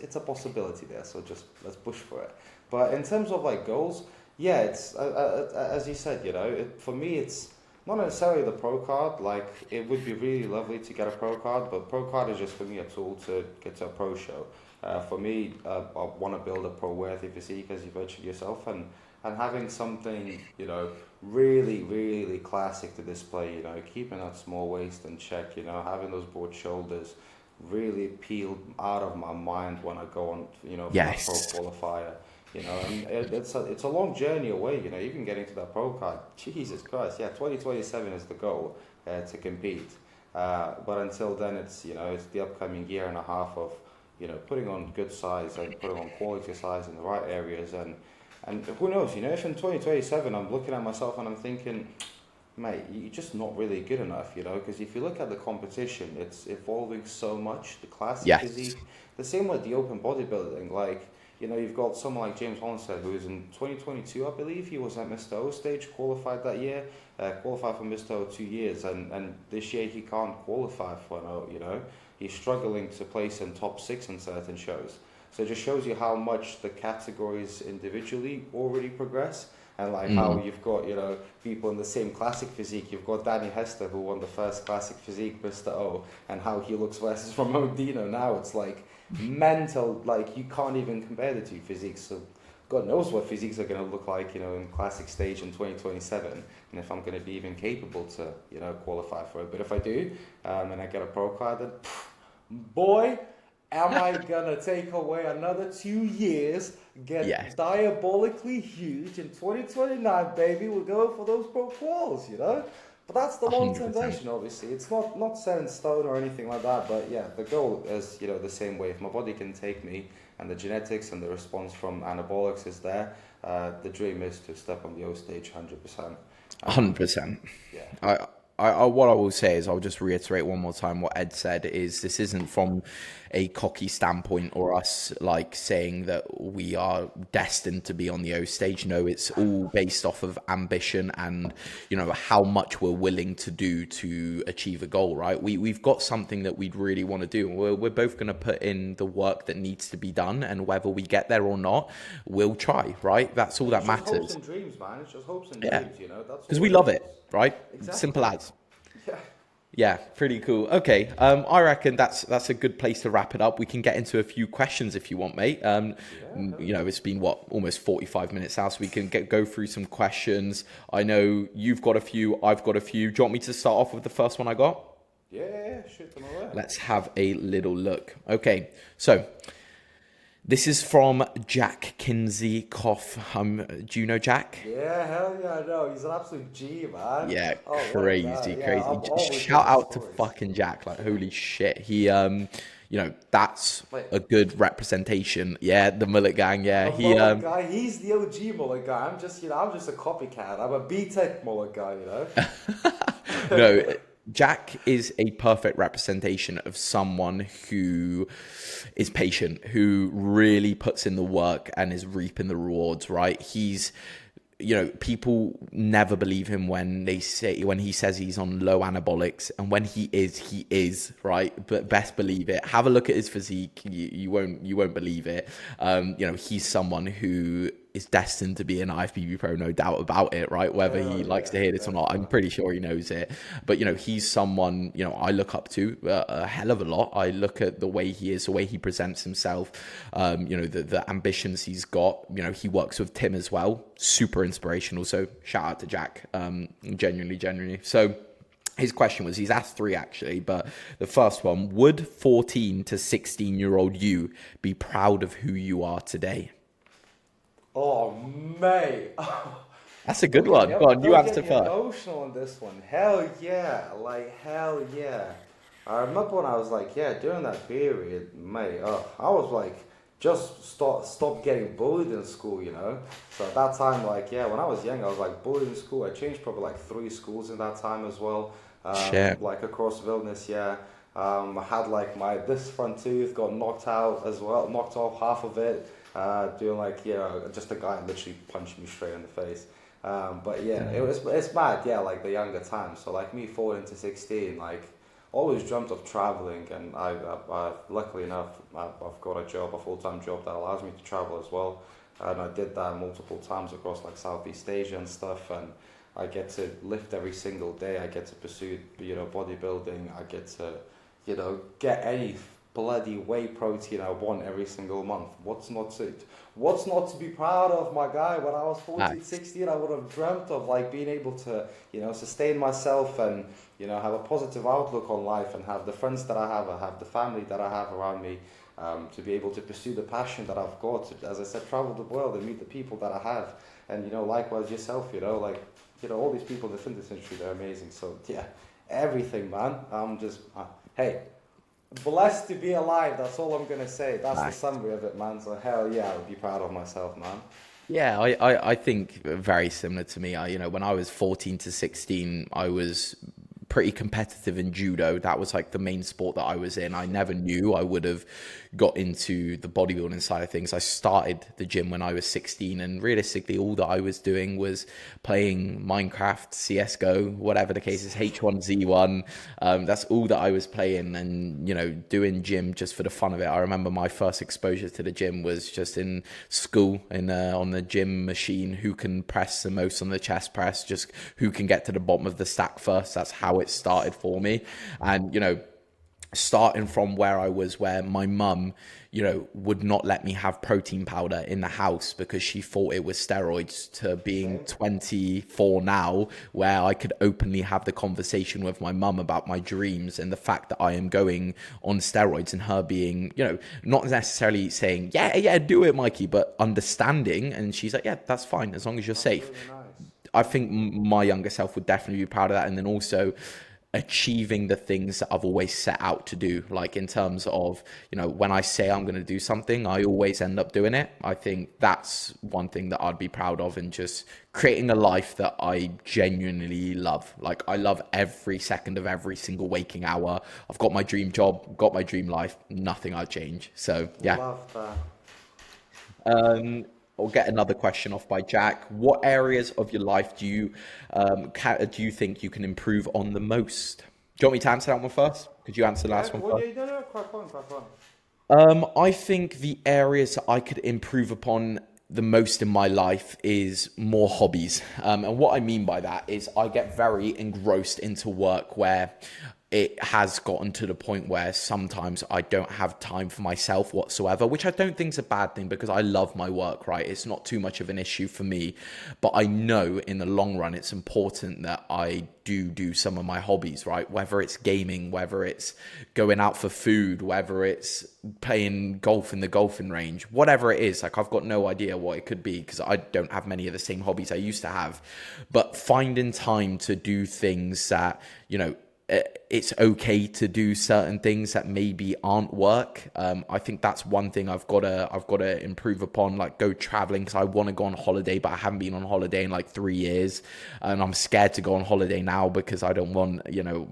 it's a possibility there. So just let's push for it. But in terms of like goals, yeah, it's as you said, for me it's not necessarily the pro card. Like, it would be really lovely to get a pro card, but pro card is just for me a tool to get to a pro show. For me, I want to build a pro-worthy physique, as you mentioned yourself, and having something, really classic to display, keeping that small waist in check, having those broad shoulders really peeled out of my mind when I go on, Yes. for a pro qualifier. And it's a long journey away, even getting to that pro card. Jesus Christ, yeah, 2027 is the goal to compete. But until then, it's the upcoming year and a half of, putting on good size and putting on quality size in the right areas. And who knows, if in 2027 I'm looking at myself and I'm thinking, mate, you're just not really good enough, because if you look at the competition, it's evolving so much, the classic physique. The same with the open bodybuilding, like, you've got someone like James Hollinshead, who is in 2022, I believe. He was at Mr. O stage, qualified that year, qualified for Mr. O 2 years, and this year he can't qualify for an O, He's struggling to place in top 6 in certain shows. So it just shows you how much the categories individually already progress, and like how you've got, people in the same classic physique. You've got Danny Hester, who won the first classic physique, Mr. O, and how he looks versus Ramon Dino. Now it's like mental, like you can't even compare the two physiques. So God knows what physiques are going to look like, in classic stage in 2027, and if I'm going to be even capable to, qualify for it. But if I do, and I get a pro card, then boy, am I gonna take away another 2 years, get diabolically huge in 2029, baby. We're going for those pro quals, But that's the long-term version, obviously. It's not set in stone or anything like that, but yeah, the goal is, the same way. If my body can take me and the genetics and the response from anabolics is there, the dream is to step on the O stage 100%. 100%. Yeah. What I will say is, I'll just reiterate one more time what Ed said, is this isn't from a cocky standpoint or us like saying that we are destined to be on the O stage. No, it's all based off of ambition and, how much we're willing to do to achieve a goal, right? We've got something that we'd really want to do. We're both going to put in the work that needs to be done, and whether we get there or not, we'll try, right? That's all that matters. Hopes and dreams, man. It's just hopes and dreams, Because we love it, right? Exactly. Simple as. Yeah, pretty cool. Okay, I reckon that's a good place to wrap it up. We can get into a few questions if you want, mate. It's been almost 45 minutes now, so we can go through some questions. I know you've got a few, I've got a few. Do you want me to start off with the first one I got? Yeah, shoot them away. Let's have a little look. Okay, so this is from Jack Kinsey Koff. Do you know Jack? Yeah, hell yeah, I know. He's an absolute G, man. Yeah, crazy. Shout out to fucking Jack. Like, holy shit. He, that's a good representation. Yeah, the mullet gang. Yeah, mullet guy. He's the OG mullet guy. I'm just a copycat. I'm a B-Tech mullet guy, No, Jack is a perfect representation of someone who is patient, who really puts in the work and is reaping the rewards, right? People never believe him when he says he's on low anabolics, and when he is, right? But best believe it. Have a look at his physique. You won't believe it. He's someone who is destined to be an IFBB pro, no doubt about it, right? Whether he likes to hear this or not, I'm pretty sure he knows it. But, he's someone, I look up to a hell of a lot. I look at the way he is, the way he presents himself, the ambitions he's got. He works with Tim as well. Super inspirational. So shout out to Jack, genuinely. So his question was, he's asked 3 actually, but the first one, would 14 to 16-year-old you be proud of who you are today? Oh, mate. That's a good one. Go on, you answer first. Emotional on this one. Hell yeah. Hell yeah. I remember when I was during that period, mate, I was just stop getting bullied in school, So at that time, when I was young, I was bullied in school. I changed probably 3 schools in that time as well. Across Vilnius, yeah. I had this front tooth got knocked out as well, knocked off half of it. Doing just a guy literally punched me straight in the face. It's mad, the younger time. So me 14 to 16, always dreamt of traveling, and I luckily enough I've got a full-time job that allows me to travel as well, and I did that multiple times across Southeast Asia and stuff, and I get to lift every single day. I get to pursue bodybuilding. I get to get any bloody whey protein I want every single month. What's not to be proud of, my guy? When I was 14, 16, I would have dreamt of being able to, sustain myself and, have a positive outlook on life, and have the friends that I have the family that I have around me, to be able to pursue the passion that I've got, to, as I said, travel the world and meet the people that I have. And, likewise yourself, all these people in the fitness industry, they're amazing. So yeah, everything, man. I'm just, hey, blessed to be alive. That's all I'm gonna say. That's the summary of it, man. So hell yeah, I would be proud of myself, man. Yeah, I think very similar to me. When I was 14 to 16, I was pretty competitive in judo. That was the main sport that I was in. I never knew I would have got into the bodybuilding side of things. I started the gym when I was 16, and realistically all that I was doing was playing Minecraft, CSGO, whatever the case is, H1Z1. That's all that I was playing, and doing gym just for the fun of it. I remember my first exposure to the gym was just in school, on the gym machine. Who can press the most on the chest press, just who can get to the bottom of the stack first. That's how it started for me. And starting from where I was, where my mum, would not let me have protein powder in the house because she thought it was steroids, to being 24 now, where I could openly have the conversation with my mum about my dreams and the fact that I am going on steroids, and her being, not necessarily saying, yeah, do it, Mikey, but understanding. And she's like, yeah, that's fine, as long as you're safe. Really nice. I think my younger self would definitely be proud of that. And then also achieving the things that I've always set out to do, in terms of, when I say I'm going to do something, I always end up doing it. I think that's one thing that I'd be proud of, and just creating a life that I genuinely love. I love every second of every single waking hour. I've got my dream job, got my dream life, nothing I'd change. So yeah. Love that. I'll get another question off by Jack. What areas of your life do you think you can improve on the most? Do you want me to answer that one first? Could you answer the last one first? No, crack on. I think the areas that I could improve upon the most in my life is more hobbies. And what I mean by that is I get very engrossed into work, where it has gotten to the point where sometimes I don't have time for myself whatsoever, which I don't think is a bad thing, because I love my work, right? It's not too much of an issue for me, but I know in the long run, it's important that I do some of my hobbies, right? Whether it's gaming, whether it's going out for food, whether it's playing golf in the golfing range, whatever it is. I've got no idea what it could be, because I don't have many of the same hobbies I used to have. But finding time to do things that, it's okay to do certain things that maybe aren't work. I think that's one thing I've got to improve upon, like go traveling, because I want to go on holiday, but I haven't been on holiday in like 3 years, and I'm scared to go on holiday now because I don't want,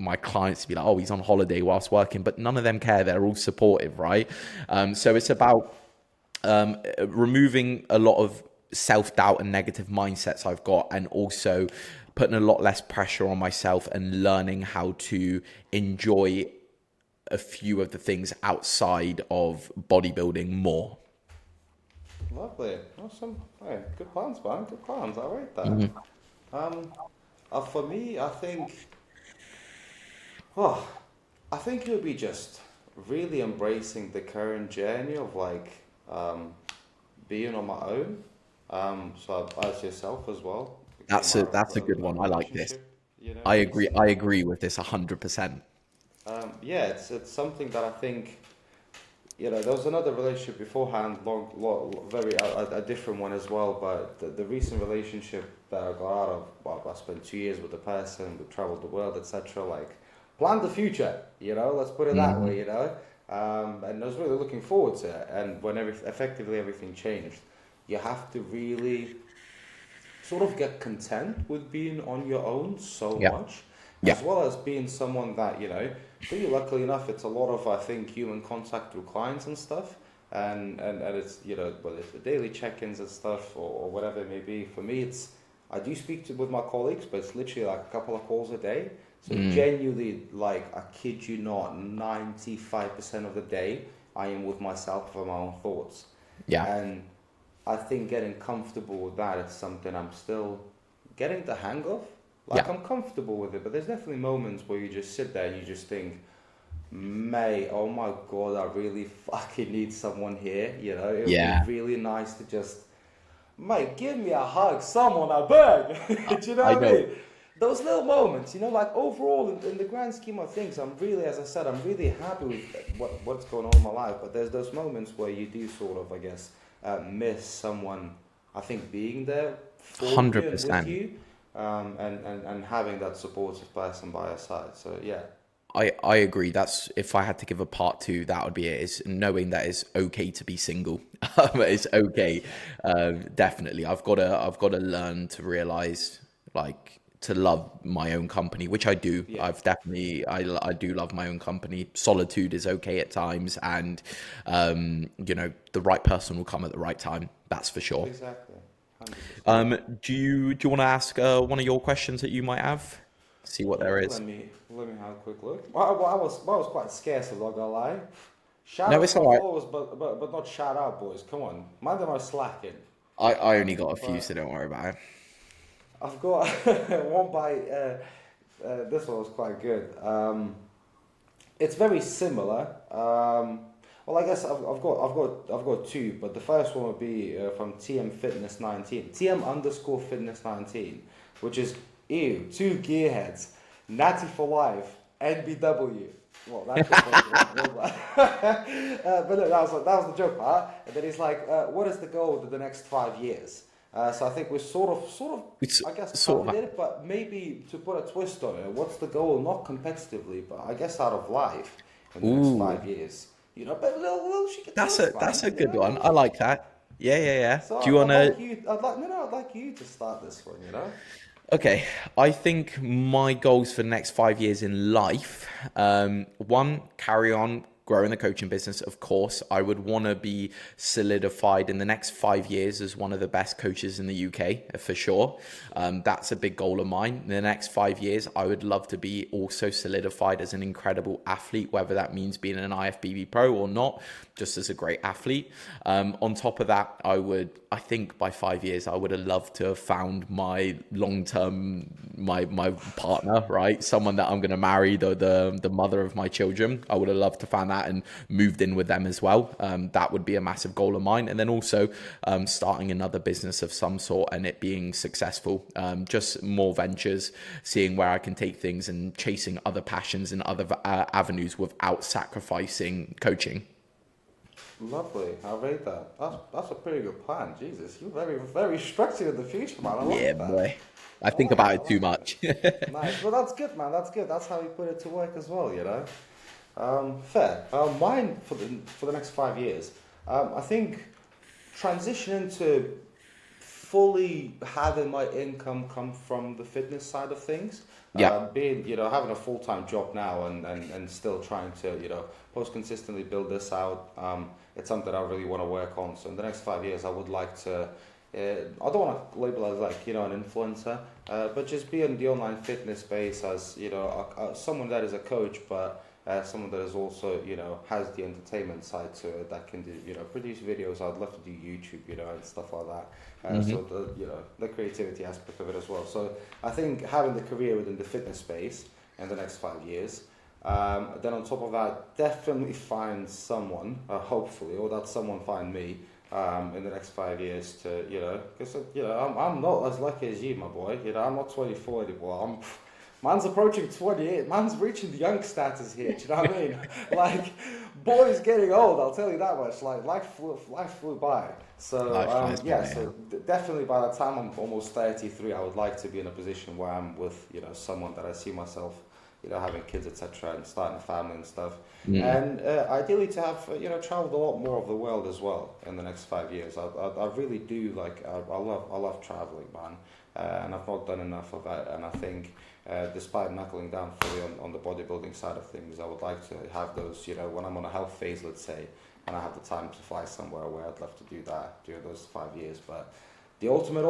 my clients to be like, oh, he's on holiday whilst working, but none of them care. They're all supportive, right? So it's about removing a lot of self-doubt and negative mindsets I've got, and also putting a lot less pressure on myself and learning how to enjoy a few of the things outside of bodybuilding more. Lovely. Awesome. Hey, good plans, man. Good plans. I rate that. Um, for me, oh, I think it would be just really embracing the current journey of like being on my own. So as yourself as well, it came out That's a of good a one. I like this. relationship. You know, I it's agree. I agree with this 100%. yeah, it's something that I think. There was another relationship beforehand, very a different one as well. But the recent relationship that I got out of, well, I spent 2 years with the person, we traveled the world, etc. Like, planned the future, let's put it that way, and I was really looking forward to it. And when effectively everything changed, you have to really sort of get content with being on your own so Yeah. much, Yeah. as well as being someone that, pretty luckily enough, it's a lot of, I think, human contact with clients and stuff. And it's, whether it's the daily check-ins and stuff or whatever it may be. For me, I do speak with my colleagues, but it's literally like a couple of calls a day. So genuinely, like, I kid you not, 95% of the day, I am with myself for my own thoughts. Yeah. And I think getting comfortable with that is something I'm still getting the hang of. Like, Yeah. I'm comfortable with it, but there's definitely moments where you just sit there and you just think, mate, oh my God, I really fucking need someone here. It would be Yeah. really nice to just, mate, give me a hug, someone, I beg. Do you know I what I know. mean? Those little moments, like overall, in the grand scheme of things, I'm really, as I said, I'm really happy with what's going on in my life. But there's those moments where you do sort of, I guess, miss someone, I think, being there for you and with 100%. you, and having that supportive person by your side. So yeah, I agree. That's, if I had to give a part two, that would be it. Is knowing that it's okay to be single. It's okay. Definitely. I've got to learn to realize, like, to love my own company, which I do. yeah, I do love my own company. Solitude is okay at times, and the right person will come at the right time. That's for sure. exactly, 100%. Do you want to ask one of your questions that you might have? See what Yeah, there let is. me let me have a quick look. I was quite scarce, I'm not gonna lie. Shout No, out it's to my all right. followers, but not shout out, boys. Come on, mind them are slacking. I only got a few, so But don't worry about it. I've got one by this one was quite good. It's very similar. Well, I guess I've got two, but the first one would be from TM Fitness 19, TM underscore Fitness 19, which is ew, two gearheads, Natty for life, NBW. Well, that's just but look, that was the joke part. And then he's like, what is the goal to the next 5 years? So I think we sort of, It's I guess, sort covered of. it, but maybe to put a twist on it, what's the goal? Not competitively, but I guess out of life in the next Ooh, 5 years. But little she could twist, that's man. a good one. I like that. Yeah, yeah, yeah. So Do you wanna? I'd like you to start this one. Okay, I think my goals for the next 5 years in life, one, carry on growing the coaching business. Of course, I would want to be solidified in the next 5 years as one of the best coaches in the UK, for sure. That's a big goal of mine. In the next 5 years, I would love to be also solidified as an incredible athlete, whether that means being an IFBB pro or not, just as a great athlete. On top of that, I think by 5 years, I would have loved to have found my long-term, my partner, right? Someone that I'm going to marry, the mother of my children. I would have loved to find that and moved in with them as well. That would be a massive goal of mine. And then also starting another business of some sort and it being successful. Just more ventures, seeing where I can take things and chasing other passions and other avenues without sacrificing coaching. Lovely, I rate that. That's a pretty good plan. Jesus, you're very very structured in the future, man. I Yeah, like that. boy. I think about it too like it. much. Nice. Well, that's good, man. That's good. That's how you put it to work as well, you know. Fair. Mine for the next 5 years. I think transitioning to fully having my income come from the fitness side of things. Yeah. Being, having a full-time job now and still trying to, post consistently build this out. It's something I really want to work on. So in the next 5 years, I would like to, I don't want to label as like, an influencer, but just be in the online fitness space as, someone that is a coach, but someone that is also, has the entertainment side to it, that can do, produce videos. I'd love to do YouTube, and stuff like that. So the creativity aspect of it as well. So I think having the career within the fitness space in the next 5 years, then on top of that, definitely find someone, hopefully, or that someone find me in the next 5 years to, because, I'm not as lucky as you, my boy. I'm not 24 anymore. Man's approaching 28. Man's reaching the young status here. Do you know what I mean? Like, boy's getting old. I'll tell you that much. Like, life flew by. So, definitely by the time I'm almost 33, I would like to be in a position where I'm with, someone that I see myself, having kids, etc., and starting a family and stuff. And ideally to have, traveled a lot more of the world as well in the next 5 years. I really do like. I love traveling, man, and I've not done enough of that. And I think. Despite knuckling down fully on the bodybuilding side of things, I would like to have those, when I'm on a health phase, let's say, and I have the time to fly somewhere where I'd love to do that during those 5 years. But the ultimate,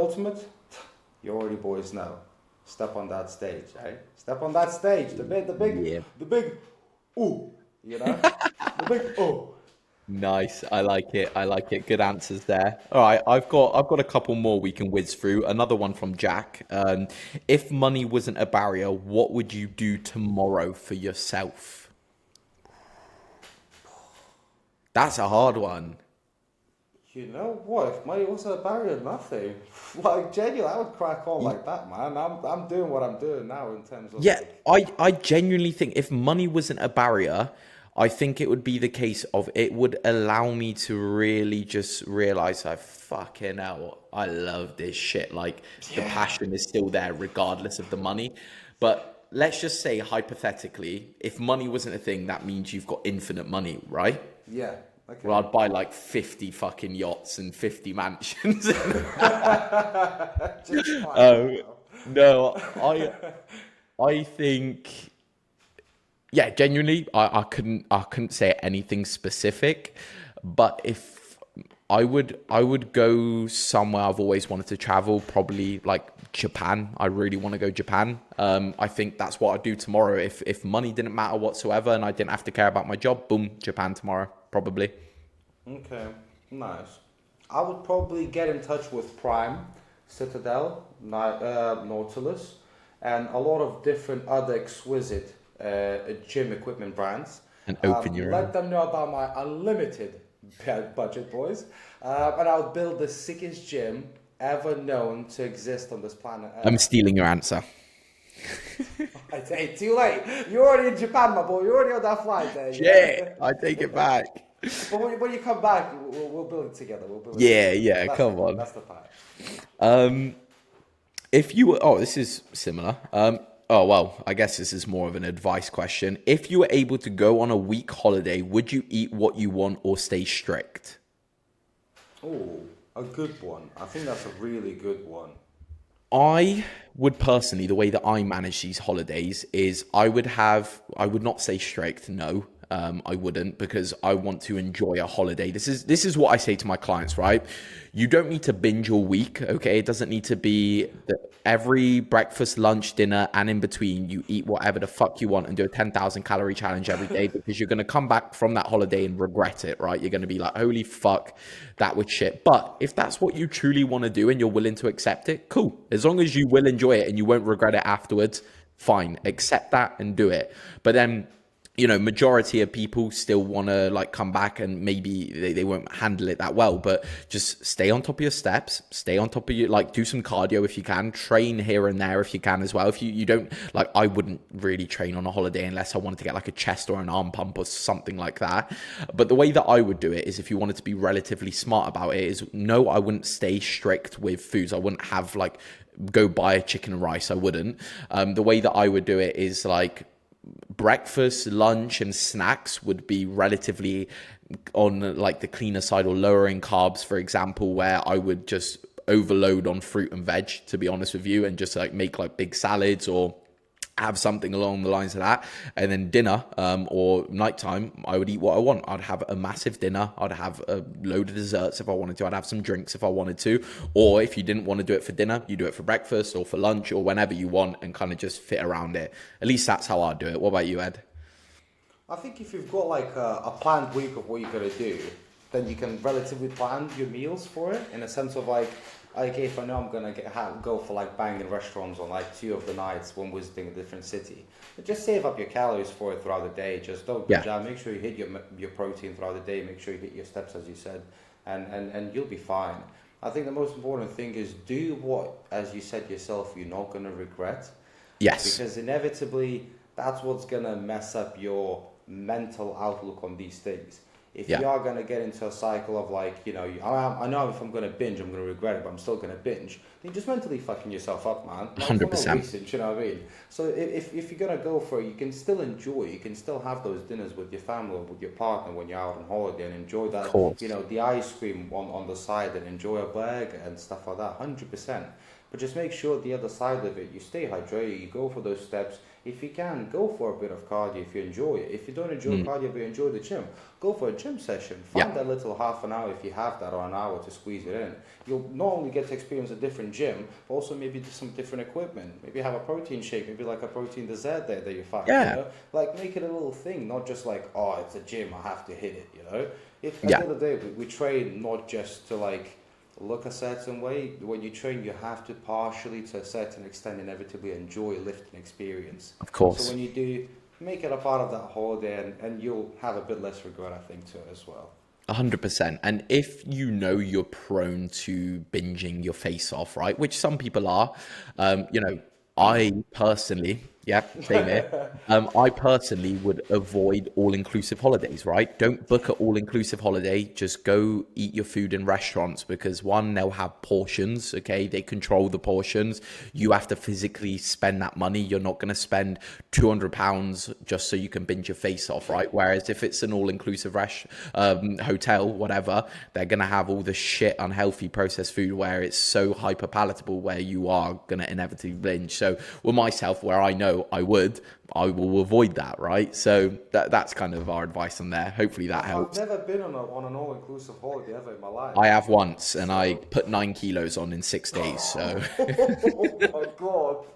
you already boys know. Step on that stage, eh? Step on that stage. The big, ooh, the big, ooh. Nice. I like it. I like it. Good answers there. All right. I've got a couple more we can whiz through. Another one from Jack. If money wasn't a barrier, what would you do tomorrow for yourself? That's a hard one. You know what? If money wasn't a barrier, nothing. Like, genuinely, I would crack on like that, man. I'm doing what I'm doing now in terms of Yeah, like, I genuinely think if money wasn't a barrier, I think it would be the case of it would allow me to really just realize I fucking hell, I love this shit. Like the passion is still there regardless of the money. But let's just say hypothetically, if money wasn't a thing, that means you've got infinite money, right? yeah. Okay. Well, I'd buy like 50 fucking yachts and 50 mansions. Just fine. No, I think yeah, genuinely, I couldn't say anything specific, but if I would go somewhere I've always wanted to travel, probably like Japan. I really want to go Japan. I think that's what I'd do tomorrow. If money didn't matter whatsoever and I didn't have to care about my job, boom, Japan tomorrow, probably. Okay, nice. I would probably get in touch with Prime, Citadel, Nautilus, and a lot of different other exquisite gym equipment brands. And open your Let own. them know about my unlimited budget, boys. And I'll build the sickest gym ever known to exist on this planet I'm Earth. stealing your answer. Hey, too late. You're already in Japan, my boy. You're already on that flight there. Yeah, I take it back. But when you come back, we'll build it together. We'll build it Yeah, together. yeah, That's come on. That's the part. If you were, oh, this is similar. Oh, well, I guess this is more of an advice question. If you were able to go on a week holiday, would you eat what you want or stay strict? Oh, a good one. I think that's a really good one. I would personally, the way that I manage these holidays is I would not say strict, no. I wouldn't, because I want to enjoy a holiday. This is what I say to my clients, right? You don't need to binge all week, okay? It doesn't need to be every breakfast, lunch, dinner, and in between, you eat whatever the fuck you want and do a 10,000 calorie challenge every day, because you're going to come back from that holiday and regret it, right? You're going to be like, holy fuck, that was shit. But if that's what you truly want to do and you're willing to accept it, cool. As long as you will enjoy it and you won't regret it afterwards, fine. Accept that and do it. But then majority of people still want to like come back, and maybe they won't handle it that well, but just stay on top of your steps, stay on top of your, like, do some cardio if you can, train here and there if you can as well. If you don't, like, I wouldn't really train on a holiday unless I wanted to get like a chest or an arm pump or something like that. But the way that I would do it is, if you wanted to be relatively smart about it, is no, I wouldn't stay strict with foods. I wouldn't have like go buy a chicken and rice. I wouldn't. The way that I would do it is like breakfast, lunch, and snacks would be relatively on like the cleaner side, or lower in carbs, for example, where I would just overload on fruit and veg, to be honest with you, and just like make like big salads or have something along the lines of that. And then dinner or nighttime, I would eat what I want. I'd have a massive dinner. I'd have a load of desserts if I wanted to. I'd have some drinks if I wanted to. Or if you didn't want to do it for dinner, you do it for breakfast or for lunch or whenever you want, and kind of just fit around it. At least that's how I'd do it. What about you, Ed? I think if you've got like a planned week of what you're gonna do, then you can relatively plan your meals for it, in a sense of like if I know I'm gonna go for like banging restaurants on like 2 of the nights when visiting a different city, but just save up your calories for it throughout the day. Just don't make sure you hit your protein throughout the day. Make sure you hit your steps, as you said, and you'll be fine. I think the most important thing is do what, as you said yourself, you're not gonna regret. Yes. Because inevitably that's what's gonna mess up your mental outlook on these things. If you are going to get into a cycle of like, I know if I'm going to binge, I'm going to regret it, but I'm still going to binge, then you're just mentally fucking yourself up, man. Like, 100%. No reason, you know what I mean? So if you're going to go for it, you can still enjoy, you can still have those dinners with your family or with your partner when you're out on holiday, and enjoy that, the ice cream on the side, and enjoy a burger and stuff like that, 100%. But just make sure the other side of it, you stay hydrated, you go for those steps. If you can, go for a bit of cardio if you enjoy it. If you don't enjoy cardio but you enjoy the gym, go for a gym session. Find that little half an hour, if you have that, or an hour to squeeze it in. You'll not only get to experience a different gym, but also maybe do some different equipment. Maybe have a protein shake, maybe like a protein dessert there that you find. Yeah. Like make it a little thing, not just like, oh, it's a gym, I have to hit it, At the end of the day, we train not just to like look a certain way. When you train, you have to partially, to a certain extent, inevitably enjoy lifting experience. Of course. So when you do, make it a part of that holiday, and you'll have a bit less regret, I think, to it as well. 100%. And if you're prone to binging your face off, right, which some people are, I personally, same here. I personally would avoid all-inclusive holidays, right? Don't book an all-inclusive holiday. Just go eat your food in restaurants, because one, they'll have portions, okay? They control the portions. You have to physically spend that money. You're not going to spend £200 just so you can binge your face off, right? Whereas if it's an all-inclusive hotel, whatever, they're going to have all the shit, unhealthy processed food where it's so hyper palatable, where you are going to inevitably binge. So with myself, where I know I will avoid that, right? So that's kind of our advice on there. Hopefully that helps. I've never been on an all-inclusive holiday ever in my life. I have once, and I put 9 kilos on in 6 days, so... Oh my God.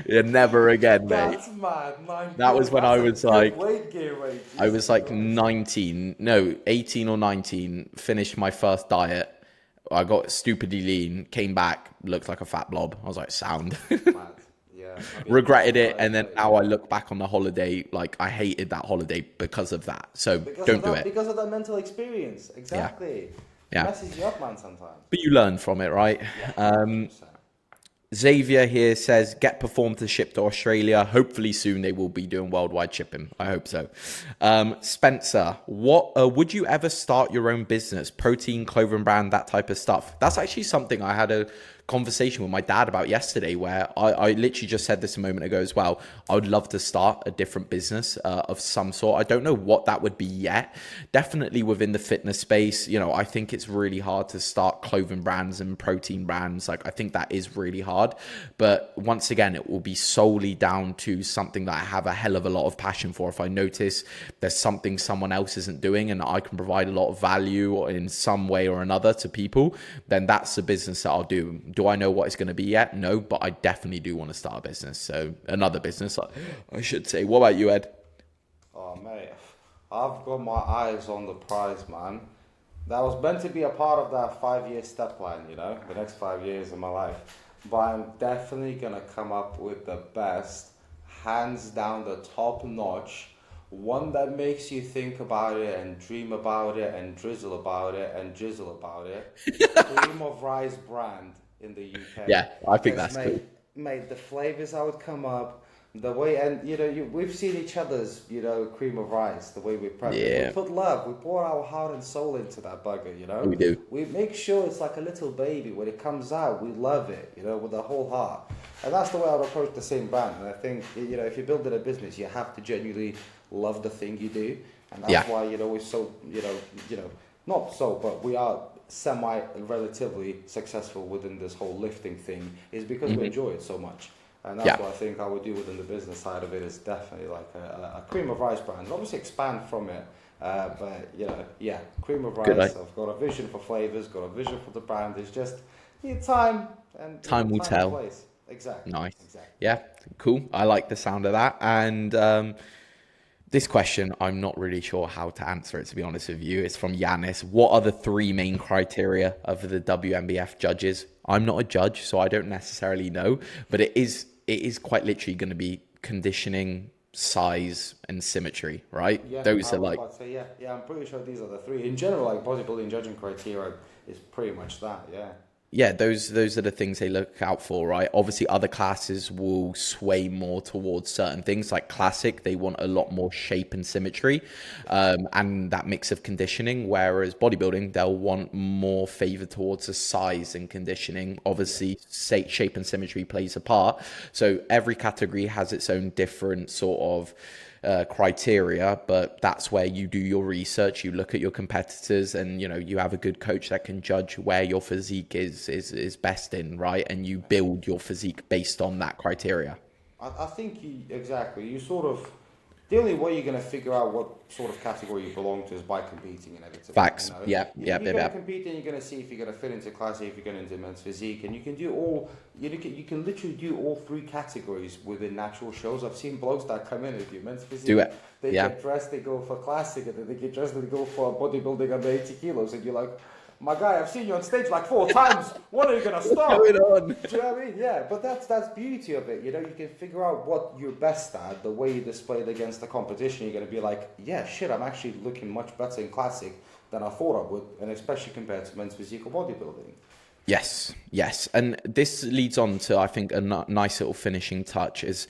Yeah, never again, mate. That's mad. That was when I was like... weight gain rate. I was like 18 or 19, finished my first diet. I got stupidly lean, came back, looked like a fat blob. I was like, sound. Mad. Yeah, regretted it, and then now I look back on the holiday, like I hated that holiday because of that. So don't do it. Because of that mental experience. Exactly. Yeah. It messes you up, man, sometimes. But you learn from it, right? Yeah, Xavier here says, get Perform to ship to Australia. Hopefully soon they will be doing worldwide shipping. I hope so. Spencer, what would you ever start your own business? Protein, clothing brand, that type of stuff. That's actually something I had a conversation with my dad about yesterday, where I literally just said this a moment ago as well. I would love to start a different business of some sort. I don't know what that would be yet. Definitely within the fitness space. I think it's really hard to start clothing brands and protein brands. Like, I think that is really hard. But once again, it will be solely down to something that I have a hell of a lot of passion for. If I notice there's something someone else isn't doing and I can provide a lot of value in some way or another to people, then that's the business that I'll do. Do I know what it's going to be yet? No, but I definitely do want to start a business. So another business, I should say. What about you, Ed? Oh, mate, I've got my eyes on the prize, man. That was meant to be a part of that 5-year step plan, the next 5 years of my life. But I'm definitely going to come up with the best hands down the top notch. One that makes you think about it and dream about it and drizzle about it and drizzle about it. Cream of Rice brand in the UK. Yeah, I think Because that's cool. mate, the flavors I would come up, the way, and we've seen each other's, cream of rice, the way we prep it. We Yeah, put love, we pour our heart and soul into that bugger, we do. We make sure it's like a little baby. When it comes out, we love it, with the whole heart. And that's the way I'd approach the same brand. And I think, if you're building a business, you have to genuinely love the thing you do. And that's Yeah. why, we're so, not so, but we are relatively successful within this whole lifting thing, is because we enjoy it so much. And that's Yeah. what I think I would do within the business side of it, is definitely like a cream of rice brand. And obviously expand from it. But, cream of Good. rice. I've got a vision for flavors, got a vision for the brand. It's just need time and Time will and tell. place. Exactly. Nice. Exactly. Yeah, cool. I like the sound of that. And this question, I'm not really sure how to answer it, to be honest with you. It's from Yanis. What are the three main criteria of the WMBF judges? I'm not a judge, so I don't necessarily know, but it is quite literally going to be conditioning, size, and symmetry, right? Yeah, Those I are was like, about to say, yeah, I'm pretty sure these are the three. In general, like bodybuilding judging criteria is pretty much that, yeah. yeah, those are the things they look out for, right? Obviously, other classes will sway more towards certain things. Like classic, they want a lot more shape and symmetry, and that mix of conditioning. Whereas bodybuilding, they'll want more favor towards the size and conditioning. Obviously, shape and symmetry plays a part. So every category has its own different sort of criteria, but that's where you do your research. You look at your competitors, and you have a good coach that can judge where your physique is best in, right? And you build your physique based on that criteria. I think you sort of, the only way you're going to figure out what sort of category you belong to is by competing inevitably. Facts. Yeah. You're going to compete and you're going to see if you're going to fit into classic, if you're going into men's physique, and you can do you can literally do all three categories within natural shows. I've seen blokes that come in and do men's physique. Do it. They get dressed, they go for classic, and then they get dressed and they go for bodybuilding under 80 kilos, and you're like, my guy, I've seen you on stage like 4 times. When are you gonna stop? What's going on? Do you know what I mean? Yeah, but that's beauty of it. You can figure out what you're best at. The way you display it against the competition, you're gonna be like, yeah, shit, I'm actually looking much better in classic than I thought I would, and especially compared to men's physique or bodybuilding. Yes. And this leads on to, I think, a nice little finishing touch is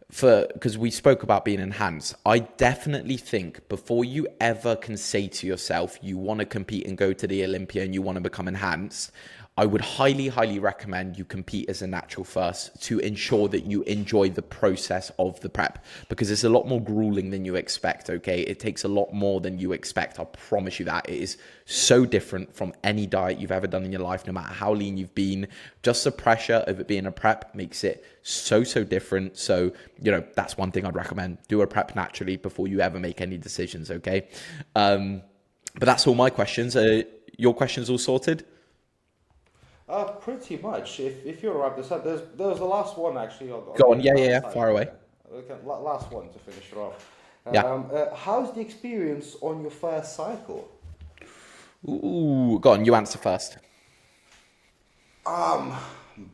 because we spoke about being enhanced. I definitely think before you ever can say to yourself, you want to compete and go to the Olympia and you want to become enhanced, I would highly, highly recommend you compete as a natural first to ensure that you enjoy the process of the prep, because it's a lot more grueling than you expect, okay? It takes a lot more than you expect. I promise you that. It is so different from any diet you've ever done in your life, no matter how lean you've been. Just the pressure of it being a prep makes it so different. So, that's one thing I'd recommend. Do a prep naturally before you ever make any decisions, okay? But that's all my questions. Your questions all sorted? Pretty much. If you wrap this up, there was the last one actually. Go on. Yeah. Far away. Okay, last one to finish it off. Yeah. How's the experience on your first cycle? Ooh, go on. You answer first.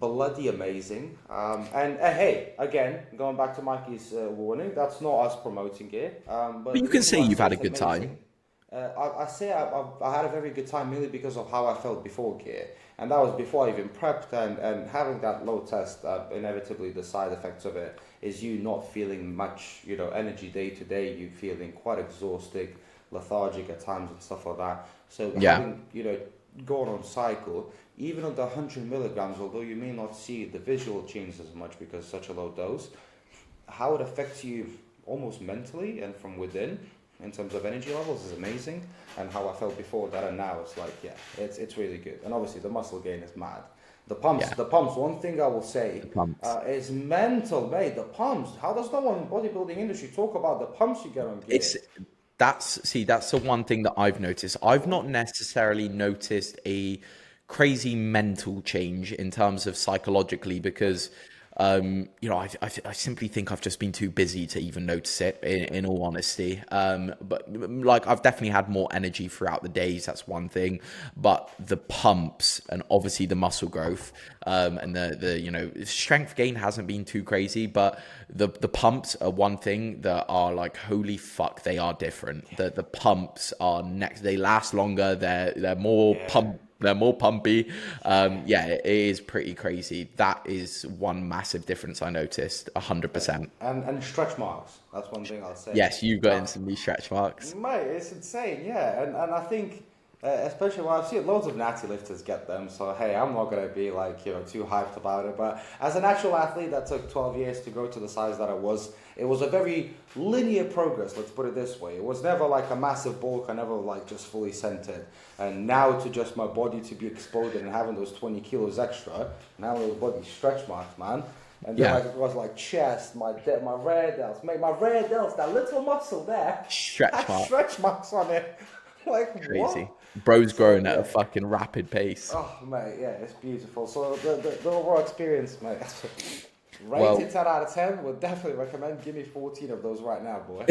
Bloody amazing. And hey, again, going back to Mikey's warning, that's not us promoting it. But you can say you've had a good amazing. time. I say I had a very good time mainly because of how I felt before gear. And that was before I even prepped, and having that low test, inevitably the side effects of it is you not feeling much, energy day to day, you feeling quite exhausted, lethargic at times and stuff like that. So having, gone on cycle, even on the 100 milligrams, although you may not see the visual change as much because it's such a low dose, how it affects you almost mentally and from within, in terms of energy levels, is amazing. And how I felt before that and now, it's like, it's really good. And obviously the muscle gain is mad. The pumps, one thing I will say is mental, mate. The pumps, how does no one in the bodybuilding industry talk about the pumps you get on gear? That's the one thing that I've noticed. I've not necessarily noticed a crazy mental change in terms of psychologically, because I simply think I've just been too busy to even notice it, in all honesty. But like, I've definitely had more energy throughout the days. That's one thing. But the pumps and obviously the muscle growth, and the strength gain hasn't been too crazy, but the pumps are one thing that are like, holy fuck, they are different. The pumps are next. They last longer. They're more pump. They're more pumpy. Yeah, it is pretty crazy. That is one massive difference I noticed, 100%. And stretch marks. That's one thing I'll say. Yes, you got into these stretch marks. Mate, it's insane, yeah. And I think, especially when I've seen loads of natty lifters get them, so hey, I'm not going to be like, too hyped about it. But as an actual athlete that took 12 years to grow to the size that I was, it was a very linear progress, let's put it this way. It was never like a massive bulk, I never like just fully centered. And now to just my body to be exploded and having those 20 kilos extra, now those body stretch marks, man. And then it was like chest, my rear delts, mate, my rear delts, that little muscle there, stretch marks on it. Like, Crazy. What? Bro's growing at a fucking rapid pace. Oh, mate, yeah, it's beautiful. So the overall experience, mate, rated 10 out of 10, would definitely recommend. Give me 14 of those right now, boy.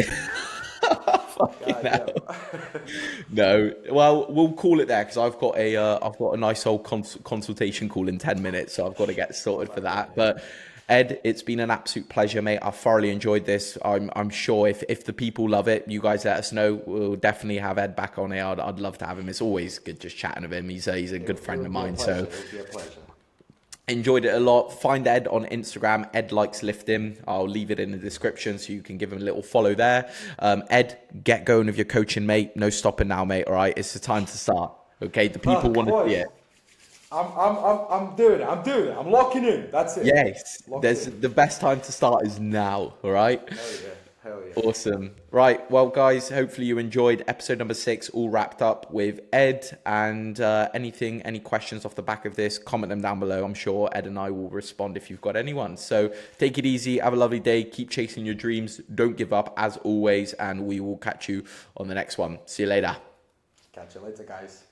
No, well, we'll call it there because I've got a nice old consultation call in 10 minutes, so I've got to get sorted for that. But Ed, it's been an absolute pleasure, mate. I thoroughly enjoyed this. I'm sure if the people love it, you guys let us know. We'll definitely have Ed back on here. I'd love to have him. It's always good just chatting with him. He's a good friend of mine. So it would be a pleasure. Enjoyed it a lot. Find Ed on Instagram, EdLikesLifting. I'll leave it in the description so you can give him a little follow there. Ed, get going with your coaching, mate. No stopping now, mate. All right, it's the time to start. Okay, the people want to see it. I'm doing it. I'm locking in. That's it. Yes, the best time to start is now. All right. Hell yeah. Awesome. Right. Well, guys, hopefully you enjoyed episode number 6, all wrapped up with Ed. And any questions off the back of this, comment them down below. I'm sure Ed and I will respond if you've got anyone. So take it easy. Have a lovely day. Keep chasing your dreams. Don't give up as always. And we will catch you on the next one. See you later. Catch you later, guys.